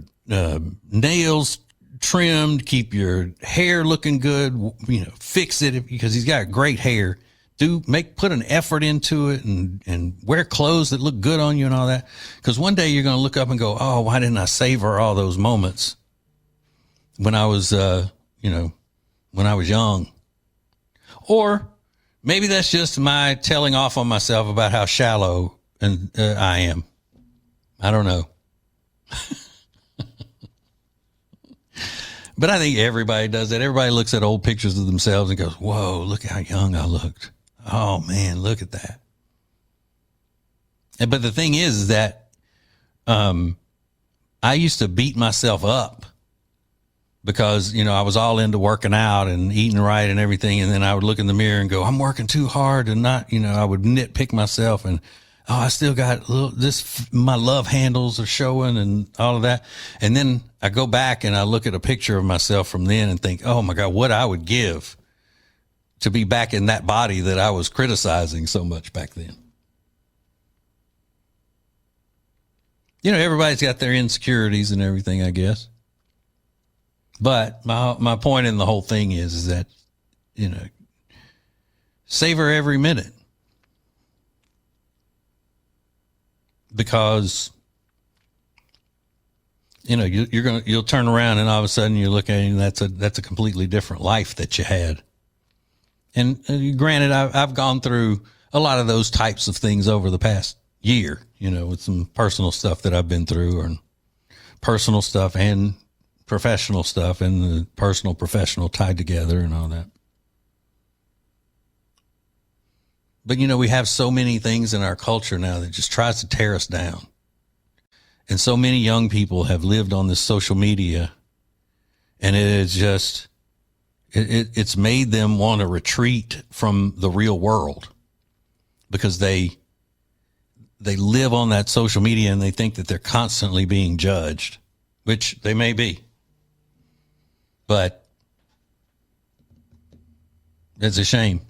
nails trimmed, keep your hair looking good, fix it because he's got great hair. Put an effort into it and wear clothes that look good on you and all that. Because one day you're going to look up and go, oh, why didn't I savor all those moments when I was, when I was young? Or maybe that's just my telling off on myself about how shallow I am. I don't know. But I think everybody does that. Everybody looks at old pictures of themselves and goes, whoa, look how young I looked. Oh man, look at that. But the thing is that, I used to beat myself up because, I was all into working out and eating right and everything. And then I would look in the mirror and go, I'm working too hard and not, I would nitpick myself and, oh, I still got my love handles are showing and all of that. And then I go back and I look at a picture of myself from then and think, oh my God, what I would give to be back in that body that I was criticizing so much back then. Everybody's got their insecurities and everything, I guess. But my point in the whole thing is that, savor every minute. Because you'll turn around and all of a sudden you look at it and that's a completely different life that you had. And granted, I've gone through a lot of those types of things over the past year, with some personal stuff that I've been through, or personal stuff and professional stuff, and the personal professional tied together and all that. But, we have so many things in our culture now that just tries to tear us down. And so many young people have lived on this social media, and it is just, it's made them want to retreat from the real world, because they live on that social media and they think that they're constantly being judged, which they may be. But it's a shame.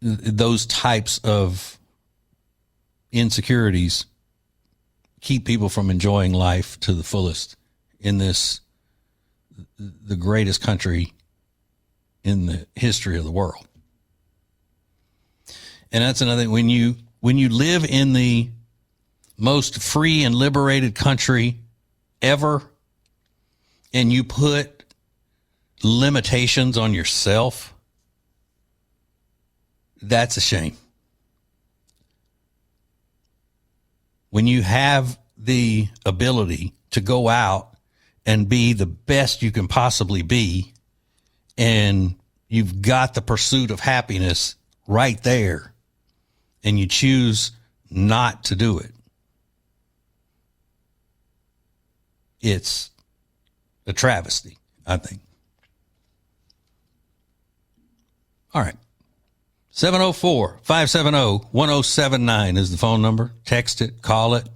Those types of insecurities keep people from enjoying life to the fullest in the greatest country in the history of the world. And that's another thing. When you live in the most free and liberated country ever, and you put limitations on yourself, that's a shame. When you have the ability to go out and be the best you can possibly be, and you've got the pursuit of happiness right there, and you choose not to do it, it's a travesty, I think. All right. 704-570-1079 is the phone number. Text it, call it.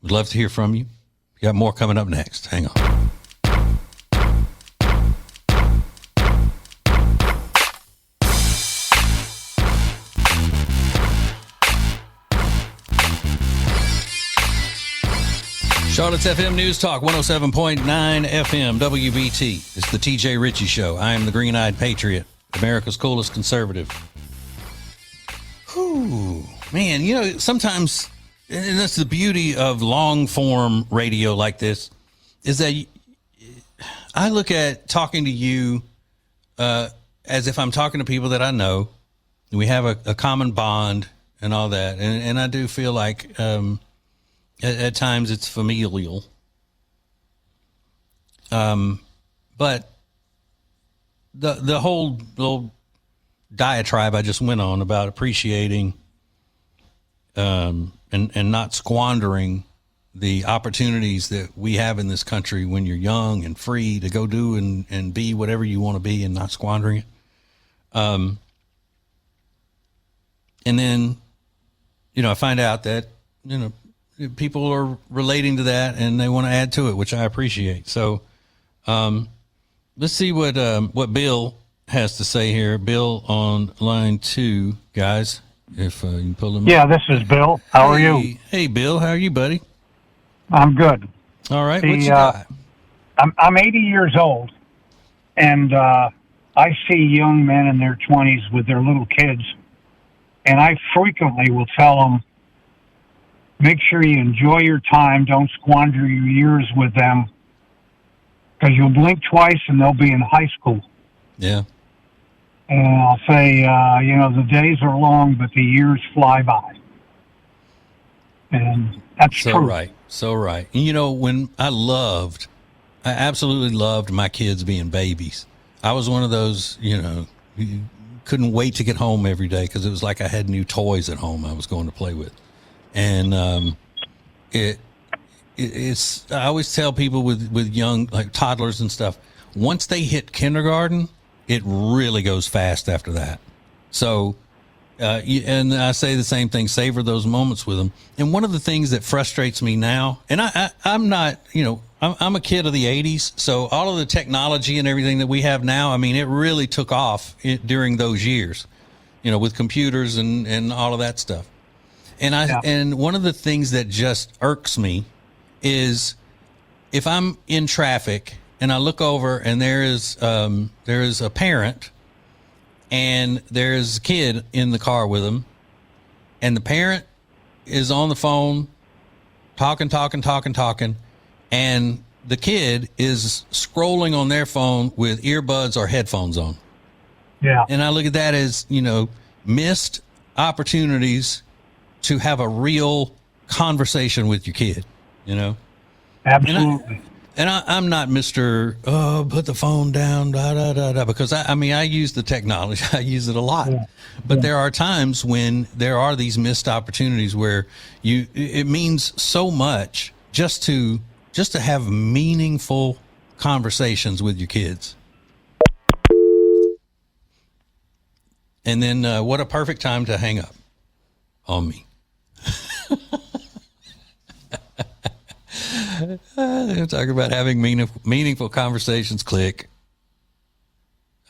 We'd love to hear from you. We got more coming up next. Hang on. Charlotte's FM News Talk, 107.9 FM, WBT. It's the TJ Ritchie Show. I am the Green-Eyed Patriot, America's coolest conservative. Whew, man, sometimes, and that's the beauty of long-form radio like this, is that I look at talking to you as if I'm talking to people that I know. We have a common bond and all that, and I do feel like at times it's familial. But the whole little diatribe I just went on about appreciating and not squandering the opportunities that we have in this country when you're young and free to go do and be whatever you want to be, and not squandering it. And then, I find out that, people are relating to that and they want to add to it, which I appreciate. So, let's see what Bill has to say here. Bill on line 2, guys, if you can pull him up. Yeah, this is Bill. How are you? Hey, Bill, how are you, buddy? I'm good. All right, what you got? I'm 80 years old, and I see young men in their 20s with their little kids, and I frequently will tell them, make sure you enjoy your time, don't squander your years with them, because you'll blink twice and they'll be in high school. Yeah. And I'll say, the days are long, but the years fly by. And that's so true. Right. So right. And when I absolutely loved my kids being babies. I was one of those, you couldn't wait to get home every day because it was like I had new toys at home I was going to play with. And it's I always tell people with young, like toddlers and stuff, once they hit kindergarten, it really goes fast after that. So, and I say the same thing, savor those moments with them. And one of the things that frustrates me now, and I'm not, I'm a kid of the 80s. So all of the technology and everything that we have now, it really took off during those years, with computers and all of that stuff. And and one of the things that just irks me is if I'm in traffic and I look over and there is a parent and there's a kid in the car with them, and the parent is on the phone talking, and the kid is scrolling on their phone with earbuds or headphones on. Yeah. And I look at that as, missed opportunities to have a real conversation with your kid, Absolutely. And I'm not Mr. Put the phone down, because I use the technology. I use it a lot. Yeah. But there are times when there are these missed opportunities where it means so much just to have meaningful conversations with your kids. And then what a perfect time to hang up on me. They're talking about having meaningful conversations. Click.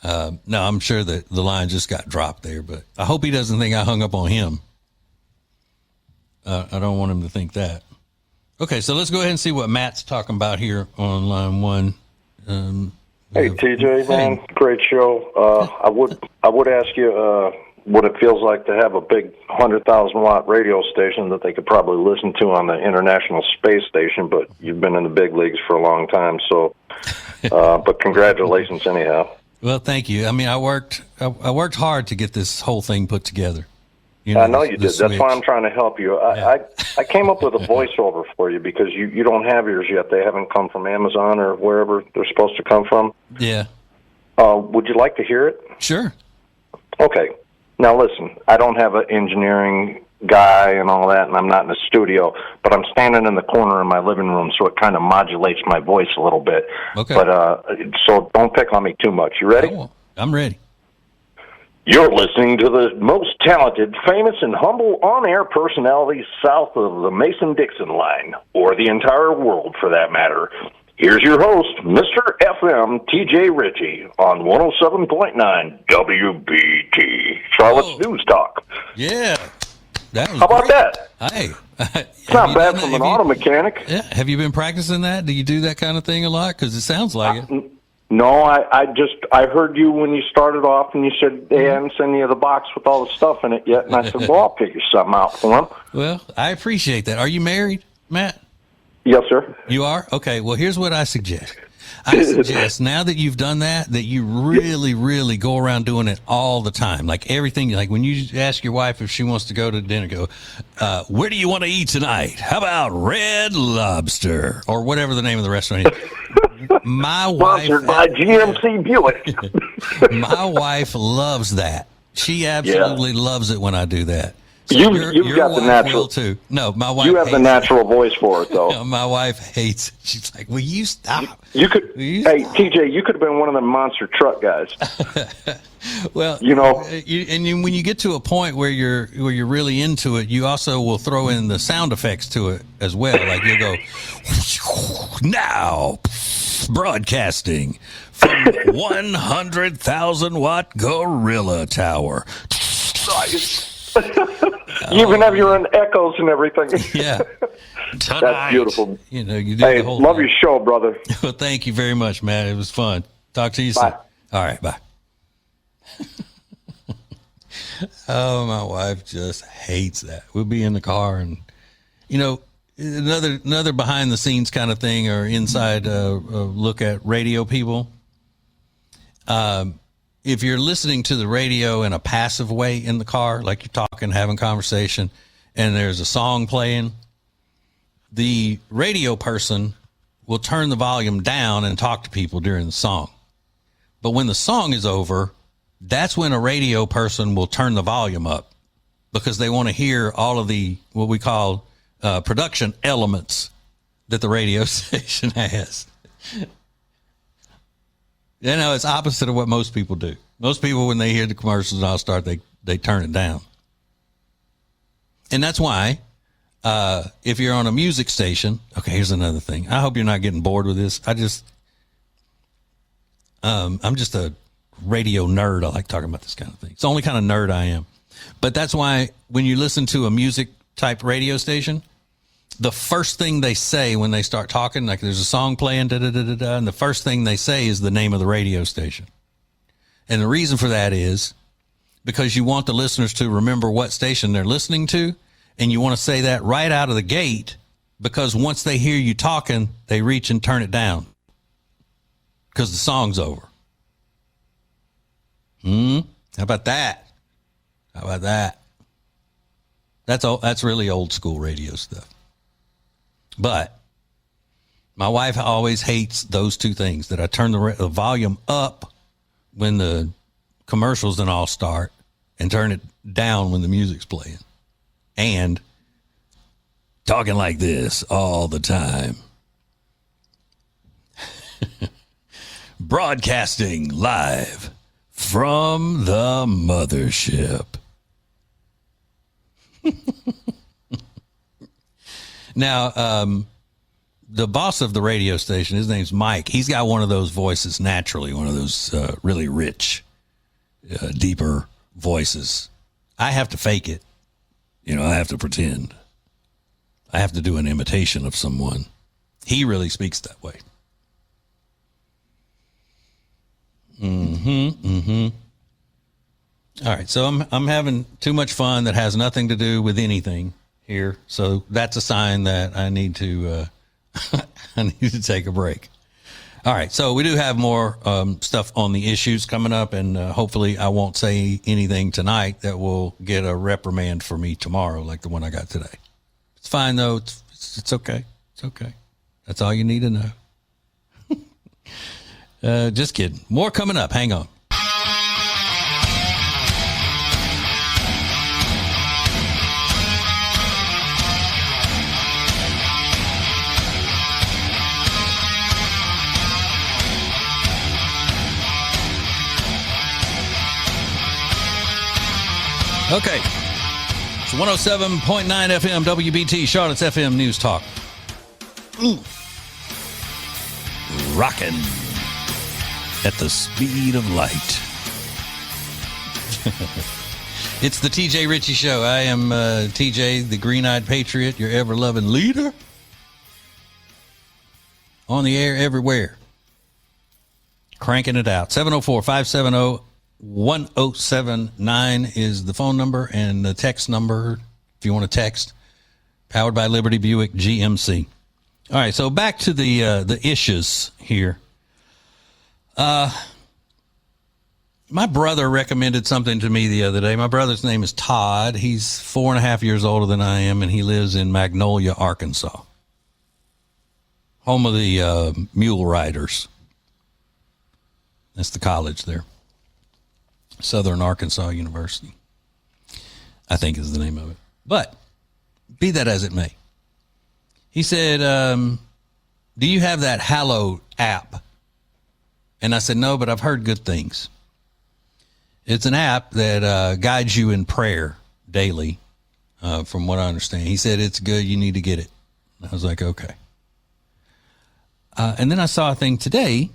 No, I'm sure that the line just got dropped there, but I hope he doesn't think I hung up on him. I don't want him to think that. Okay, so let's go ahead and see what Matt's talking about here on line one. Hey, TJ, man, great show. I would ask you what it feels like to have a big 100,000-watt radio station that they could probably listen to on the International Space Station, but you've been in the big leagues for a long time, so. But congratulations, anyhow. Well, thank you. I mean, I worked hard to get this whole thing put together. I know you did. That's why I'm trying to help you. I came up with a voiceover for you because you don't have yours yet. They haven't come from Amazon or wherever they're supposed to come from. Yeah. Would you like to hear it? Sure. Okay. Now listen, I don't have an engineering guy and all that, and I'm not in a studio, but I'm standing in the corner of my living room, so it kind of modulates my voice a little bit. Okay. But so don't pick on me too much. You ready? Oh, I'm ready. You're listening to the most talented, famous, and humble on-air personalities south of the Mason-Dixon line, or the entire world for that matter. Here's your host, Mr. FM TJ Ritchie, on 107.9 WBT, Charlotte's News Talk. Yeah. That was How about great. that? Hey. It's not bad from an auto mechanic. Yeah. Have you been practicing that? Do you do that kind of thing a lot? Because it sounds like it. No, I heard you when you started off, and you said they hadn't sent you the box with all the stuff in it yet, and I said, well, I'll figure something out for them. Well, I appreciate that. Are you married, Matt? Yes, sir. You are? Okay, well, here's what I suggest. I suggest now that you've done that you really, really go around doing it all the time. Like everything, like when you ask your wife if she wants to go to dinner, go, where do you want to eat tonight? How about Red Lobster? Or whatever the name of the restaurant is. My wife, sponsored by GMC Buick. My wife loves that. She absolutely loves it when I do that. So you've got the natural too. No, my wife. You have the natural voice for it, though. No, my wife hates it. She's like, "Will you stop?" Hey, TJ, you could have been one of the monster truck guys. Well, when you get to a point where you're really into it, you also will throw in the sound effects to it as well. Like you go, now broadcasting from 100,000-watt Gorilla Tower. You even have your own echoes and everything. Yeah. Tonight, that's beautiful. You do hey, the whole love thing. your show, brother. Well, thank you very much, man. It was fun. Talk to you soon. All right, bye. Oh, my wife just hates that. We'll be in the car and, another behind the scenes kind of thing or inside look at radio people. If you're listening to the radio in a passive way in the car, like you're talking, having conversation, and there's a song playing, the radio person will turn the volume down and talk to people during the song. But when the song is over, that's when a radio person will turn the volume up because they want to hear all of the, what we call production elements that the radio station has. It's opposite of what most people do. Most people, when they hear the commercials and all start, they turn it down. And that's why, if you're on a music station, okay, here's another thing. I hope you're not getting bored with this. I'm just a radio nerd. I like talking about this kind of thing. It's the only kind of nerd I am. But that's why when you listen to a music type radio station, the first thing they say when they start talking, like there's a song playing, and the first thing they say is the name of the radio station. And the reason for that is because you want the listeners to remember what station they're listening to. And you want to say that right out of the gate, because once they hear you talking, they reach and turn it down because the song's over. How about that? How about that? That's really old school radio stuff. But my wife always hates those two things, that I turn the volume up when the commercials and all start and turn it down when the music's playing. And talking like this all the time. Broadcasting live from the mothership. Now, the boss of the radio station, his name's Mike. He's got one of those voices naturally, one of those really rich, deeper voices. I have to fake it. I have to pretend. I have to do an imitation of someone. He really speaks that way. All right, so I'm having too much fun that has nothing to do with anything here. So that's a sign that I need to I need to take a break. All right, so we do have more stuff on the issues coming up, and hopefully I won't say anything tonight that will get a reprimand for me tomorrow like the one I got today. It's fine, though. It's okay. It's okay. That's all you need to know. Just kidding. More coming up. Hang on. Okay. It's 107.9 FM WBT, Charlotte's FM News Talk. Rockin' at the speed of light. It's the TJ Ritchie Show. I am TJ, the green-eyed patriot, your ever-loving leader. On the air everywhere. Cranking it out. 704-570-1079 is the phone number, and the text number, if you want to text, powered by Liberty Buick GMC. All right, so back to the issues here. My brother recommended something to me the other day. My brother's name is Todd. He's 4.5 years older than I am, and he lives in Magnolia, Arkansas, home of the mule riders. That's the college there. Southern Arkansas University, I think is the name of it. But be that as it may, he said, do you have that Hallow app? And I said, no, but I've heard good things. It's an app that guides you in prayer daily, from what I understand. He said, it's good. You need to get it. I was like, okay. And then I saw a thing today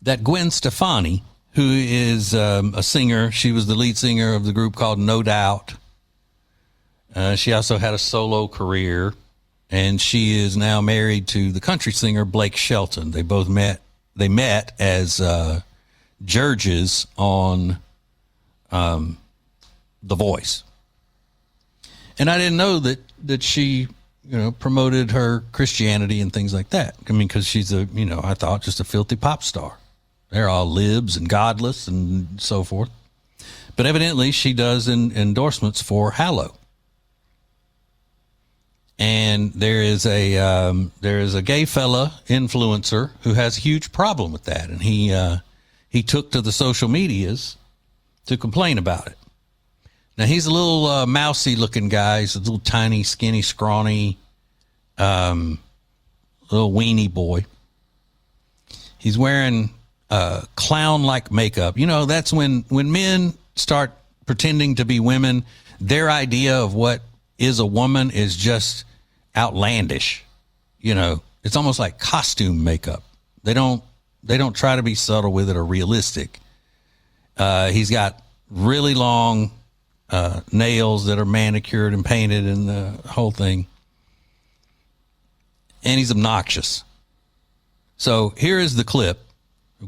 that Gwen Stefani, who is a singer. She was the lead singer of the group called No Doubt. She also had a solo career, and she is now married to the country singer Blake Shelton. They both met. They met as judges on The Voice, and I didn't know that she, promoted her Christianity and things like that. I mean, because she's I thought just a filthy pop star. They're all libs and godless and so forth. But evidently she does endorsements for Hallow. And there is a gay fella influencer who has a huge problem with that. And he took to the social medias to complain about it. Now he's a little mousy looking guy. He's a little tiny, skinny, scrawny, little weenie boy. He's wearing clown-like makeup. That's when men start pretending to be women, their idea of what is a woman is just outlandish. It's almost like costume makeup. They don't try to be subtle with it or realistic. He's got really long nails that are manicured and painted and the whole thing. And he's obnoxious. So here is the clip.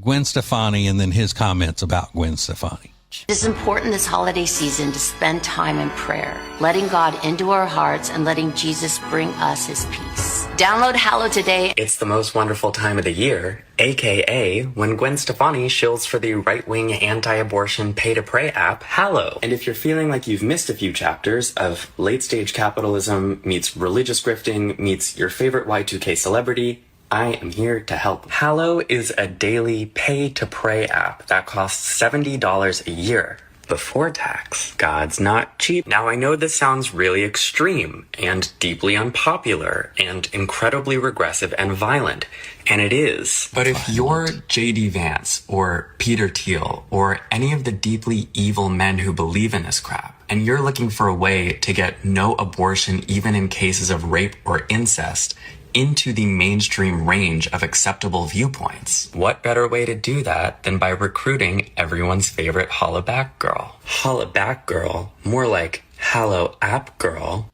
Gwen Stefani, and then his comments about Gwen Stefani. church. It is important this holiday season to spend time in prayer, letting God into our hearts and letting Jesus bring us his peace. Download Hallow today. It's the most wonderful time of the year, aka when Gwen Stefani shills for the right-wing anti-abortion pay-to-pray app, Hallow. And if you're feeling like you've missed a few chapters of late-stage capitalism meets religious grifting meets your favorite Y2K celebrity, I am here to help. Hallow is a daily pay-to-pray app that costs $70 a year. Before tax. God's not cheap. Now I know this sounds really extreme and deeply unpopular and incredibly regressive and violent, and it is. But if you're J.D. Vance or Peter Thiel or any of the deeply evil men who believe in this crap, and you're looking for a way to get no abortion even in cases of rape or incest, into the mainstream range of acceptable viewpoints. What better way to do that than by recruiting everyone's favorite hollaback girl? Hollaback girl, more like Hallow app girl.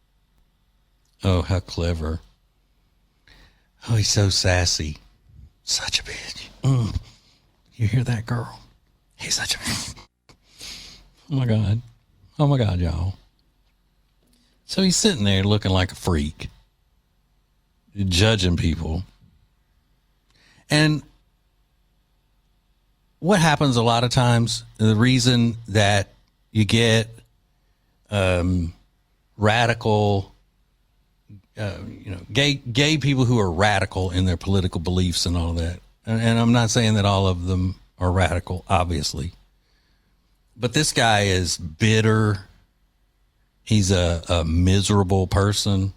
Oh, how clever. Oh, he's so sassy. Such a bitch. You hear that, girl? He's such a bitch. Oh, my God. Oh, my God, y'all. So he's sitting there looking like a freak, judging people. And what happens a lot of times, the reason that you get radical, gay people who are radical in their political beliefs and all that. And I'm not saying that all of them are radical, obviously. But this guy is bitter. He's a miserable person.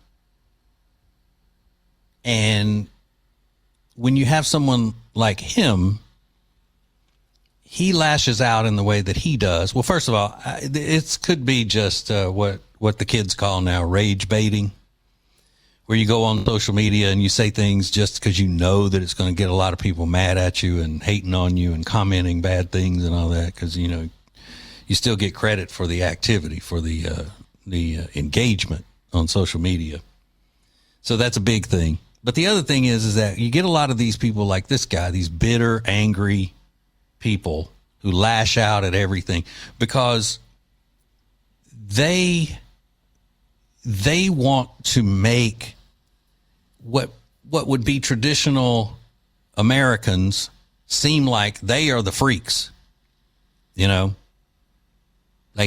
And when you have someone like him, he lashes out in the way that he does. Well, first of all, it could be just what the kids call now rage baiting, where you go on social media and you say things just because you know that it's going to get a lot of people mad at you and hating on you and commenting bad things and all that, because, you still get credit for the activity, for the engagement on social media. So that's a big thing. But the other thing is that you get a lot of these people like this guy, these bitter, angry people who lash out at everything because they want to make what would be traditional Americans seem like they are the freaks, Like,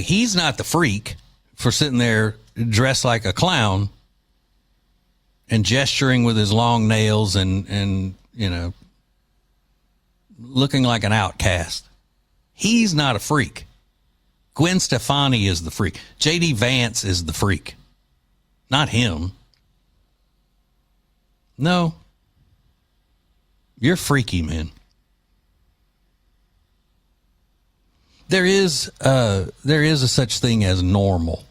he's not the freak for sitting there dressed like a clown and gesturing with his long nails and looking like an outcast. He's not a freak. Gwen Stefani is the freak. J.D. Vance is the freak, not him. No. You're freaky, man. There is a such thing as normal,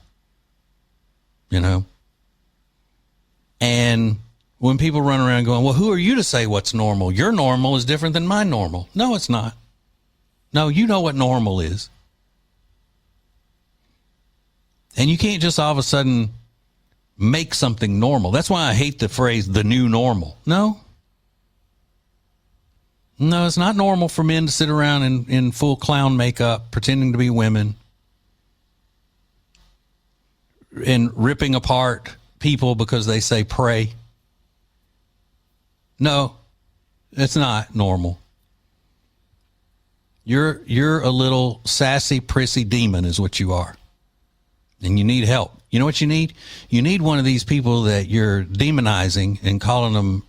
And when people run around going, well, who are you to say what's normal? Your normal is different than my normal. No, it's not. No, you know what normal is. And you can't just all of a sudden make something normal. That's why I hate the phrase, the new normal. No, it's not normal for men to sit around in full clown makeup, pretending to be women, and ripping apart people because they say pray. No, it's not normal. You're a little sassy, prissy demon is what you are. And you need help. You know what you need? You need one of these people that you're demonizing and calling them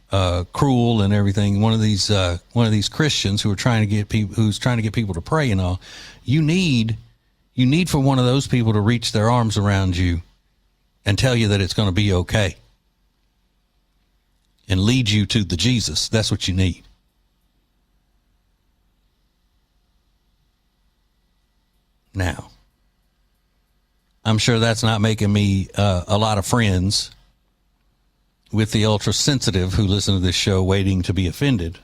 cruel and everything. One of these Christians who's trying to get people to pray and all. You need for one of those people to reach their arms around you and tell you that it's going to be okay and lead you to the Jesus. That's what you need. Now, I'm sure that's not making me a lot of friends with the ultra sensitive who listen to this show waiting to be offended.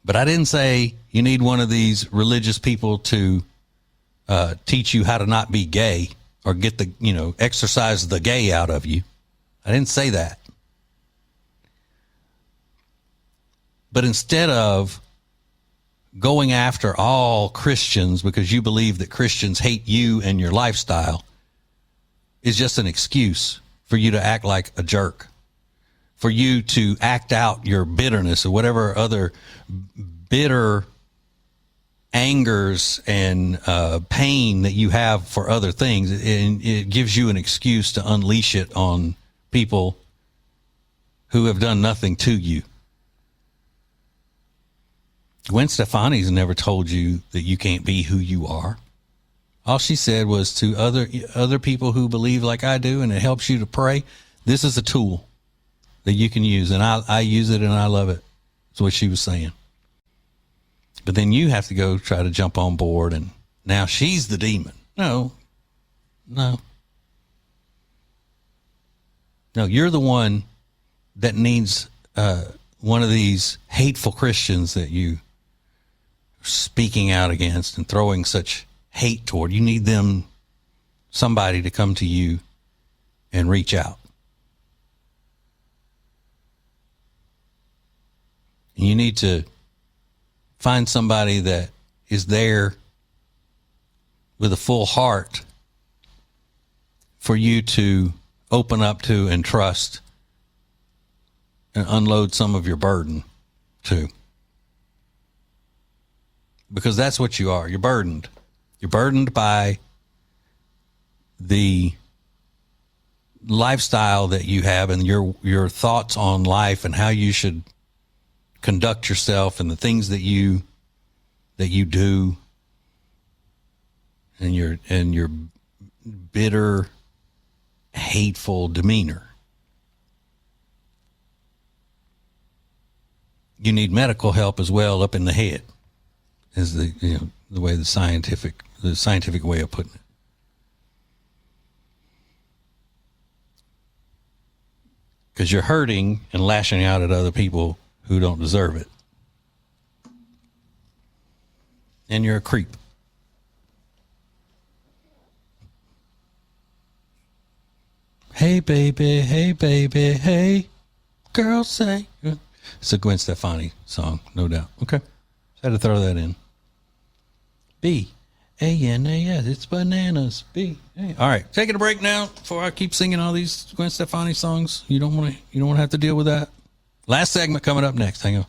But I didn't say you need one of these religious people to teach you how to not be gay or get exercise the gay out of you. I didn't say that. But instead of going after all Christians because you believe that Christians hate you and your lifestyle is just an excuse for you to act like a jerk, for you to act out your bitterness or whatever other bitter angers and pain that you have for other things. And it gives you an excuse to unleash it on people who have done nothing to you. Gwen Stefani's never told you that you can't be who you are. All she said was to other people who believe like I do, and it helps you to pray, this is a tool that you can use, and I use it and I love it. That's what she was saying. But then you have to go try to jump on board, and now she's the demon. No, you're the one that needs one of these hateful Christians that you are speaking out against and throwing such hate toward. You need somebody to come to you and reach out. And you need to find somebody that is there with a full heart for you to open up to and trust and unload some of your burden to. Because that's what you are. You're burdened. You're burdened by the lifestyle that you have and your thoughts on life and how you should conduct yourself and the things that you do, and your bitter, hateful demeanor. You need medical help as well up in the head, is the way the scientific way of putting it. Because you're hurting and lashing out at other people who don't deserve it. And you're a creep. Hey baby, hey, girls say. It's a Gwen Stefani song, no doubt. Okay. Just had to throw that in. B-A-N-A-S. It's bananas. B-A. All right. Taking a break now before I keep singing all these Gwen Stefani songs. You don't want to have to deal with that. Last segment coming up next. Hang on.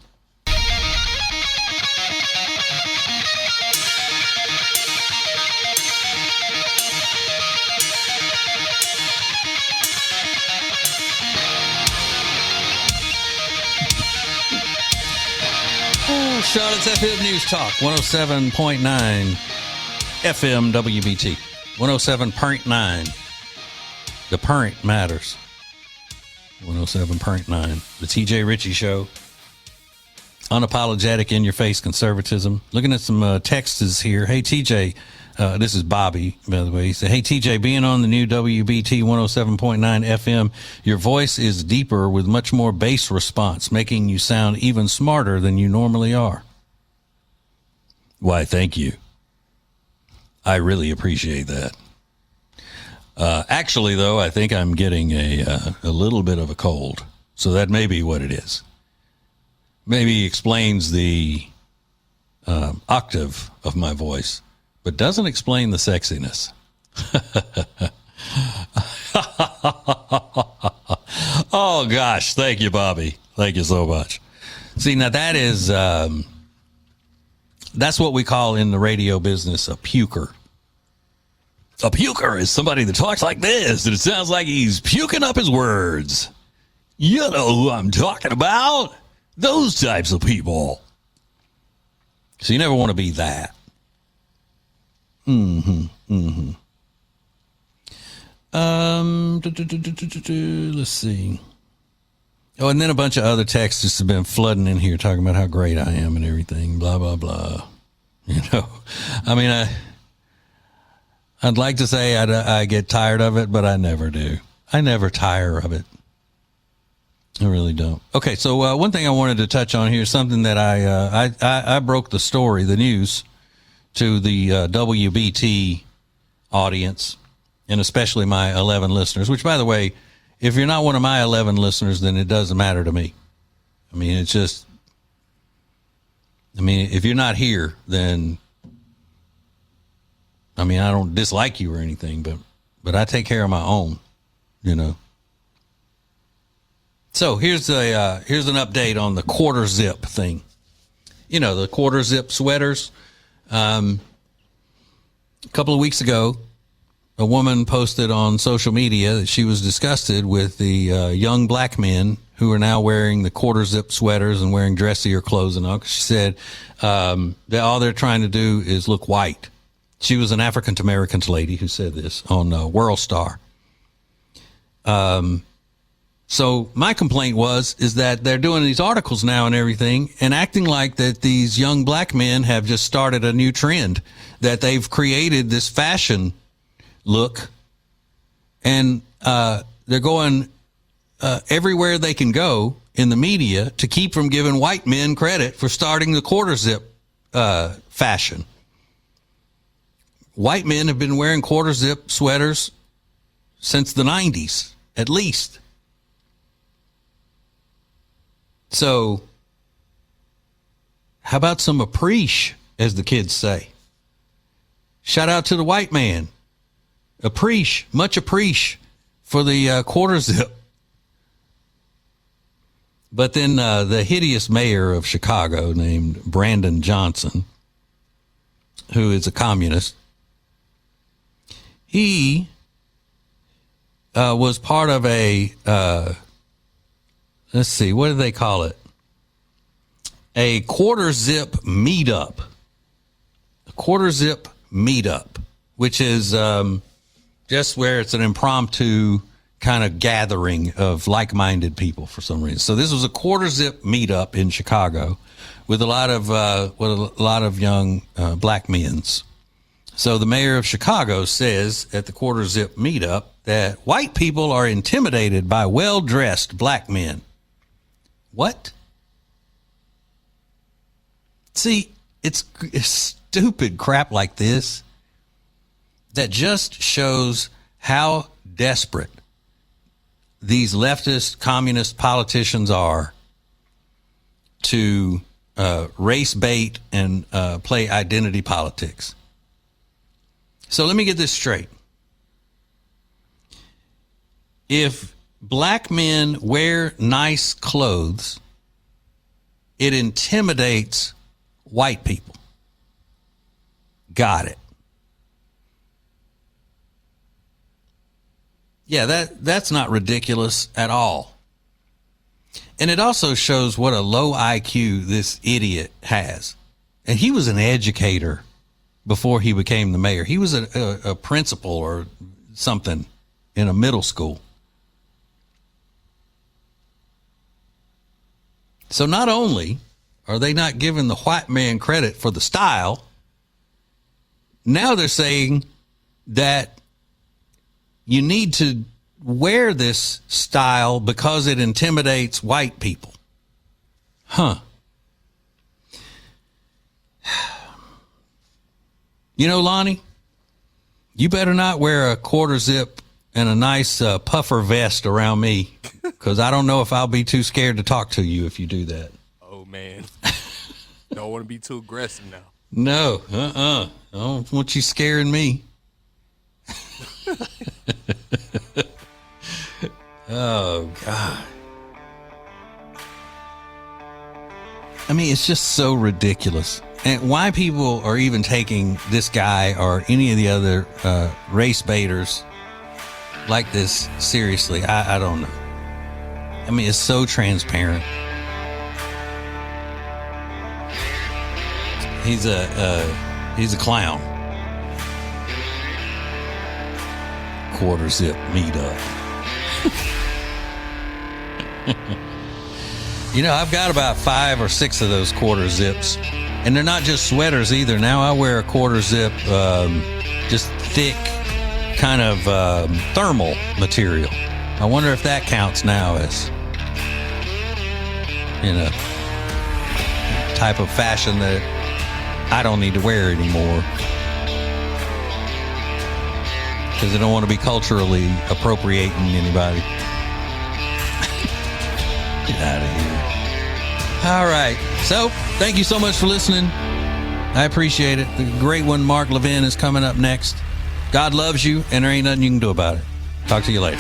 Charlotte's FM News Talk, 107.9 FM WBT, 107.9. The Parent Matters, 107.9. The TJ Ritchie Show, unapologetic, in-your-face conservatism. Looking at some texts here. Hey, TJ, this is Bobby, by the way. He said, hey, TJ, being on the new WBT 107.9 FM, your voice is deeper with much more bass response, making you sound even smarter than you normally are. Why, thank you. I really appreciate that. Actually, though, I think I'm getting a little bit of a cold, so that may be what it is. Maybe explains the octave of my voice, but doesn't explain the sexiness. Oh, gosh. Thank you, Bobby. Thank you so much. See, now that is, that's what we call in the radio business a puker. A puker is somebody that talks like this, and it sounds like he's puking up his words. You know who I'm talking about? Those types of people. So you never want to be that. Let's see. Oh, and then a bunch of other texts just have been flooding in here talking about how great I am and everything, blah, blah, blah. You know, I mean, I'd like to say I get tired of it, but I never do. I never tire of it. I really don't. Okay, so one thing I wanted to touch on here, something that I broke the story, the news, to the WBT audience, and especially my 11 listeners, which, by the way, if you're not one of my 11 listeners, then it doesn't matter to me. I mean, it's just, I mean, if you're not here, then, I mean, I don't dislike you or anything, but I take care of my own, you know. So here's an update on the quarter zip thing. You know, the quarter zip sweaters. A couple of weeks ago, a woman posted on social media that she was disgusted with the young black men who are now wearing the quarter zip sweaters and wearing dressier clothes and all. She said that all they're trying to do is look white. She was an African American lady who said this on World Star. So my complaint is that they're doing these articles now and everything and acting like that these young black men have just started a new trend, that they've created this fashion look, and they're going everywhere they can go in the media to keep from giving white men credit for starting the quarter zip fashion. White men have been wearing quarter zip sweaters since the 90s, at least. So, how about some appreciation, as the kids say? Shout out to the white man. Much appreciation for the quarter zip. But then the hideous mayor of Chicago named Brandon Johnson, who is a communist, he was part of a... let's see, what do they call it? A quarter zip meetup. A quarter zip meetup, which is just where it's an impromptu kind of gathering of like-minded people for some reason. So this was a quarter zip meetup in Chicago with a lot of young black men's. So the mayor of Chicago says at the quarter zip meetup that white people are intimidated by well-dressed black men. What? See, it's stupid crap like this that just shows how desperate these leftist communist politicians are to race bait and play identity politics. So let me get this straight. If black men wear nice clothes, it intimidates white people. Got it. Yeah, that's not ridiculous at all. And it also shows what a low IQ this idiot has. And he was an educator before he became the mayor. He was a principal or something in a middle school. So not only are they not giving the white man credit for the style, now they're saying that you need to wear this style because it intimidates white people. Huh. You know, Lonnie, you better not wear a quarter zip and a nice puffer vest around me, because I don't know if I'll be too scared to talk to you if you do that. Oh, man. Don't want to be too aggressive now. No, I don't want you scaring me. Oh, God. I mean, it's just so ridiculous. And why people are even taking this guy or any of the other race baiters like this seriously, I don't know. I mean, it's so transparent. He's a clown. Quarter zip meetup. You know, I've got about 5 or 6 of those quarter zips, and they're not just sweaters either. Now I wear a quarter zip, just thick kind of thermal material. I wonder if that counts now as, you know, type of fashion that I don't need to wear anymore because I don't want to be culturally appropriating anybody. Get out of here. All right. So, thank you so much for listening. I appreciate it. The great one, Mark Levin, is coming up next. God loves you, and there ain't nothing you can do about it. Talk to you later.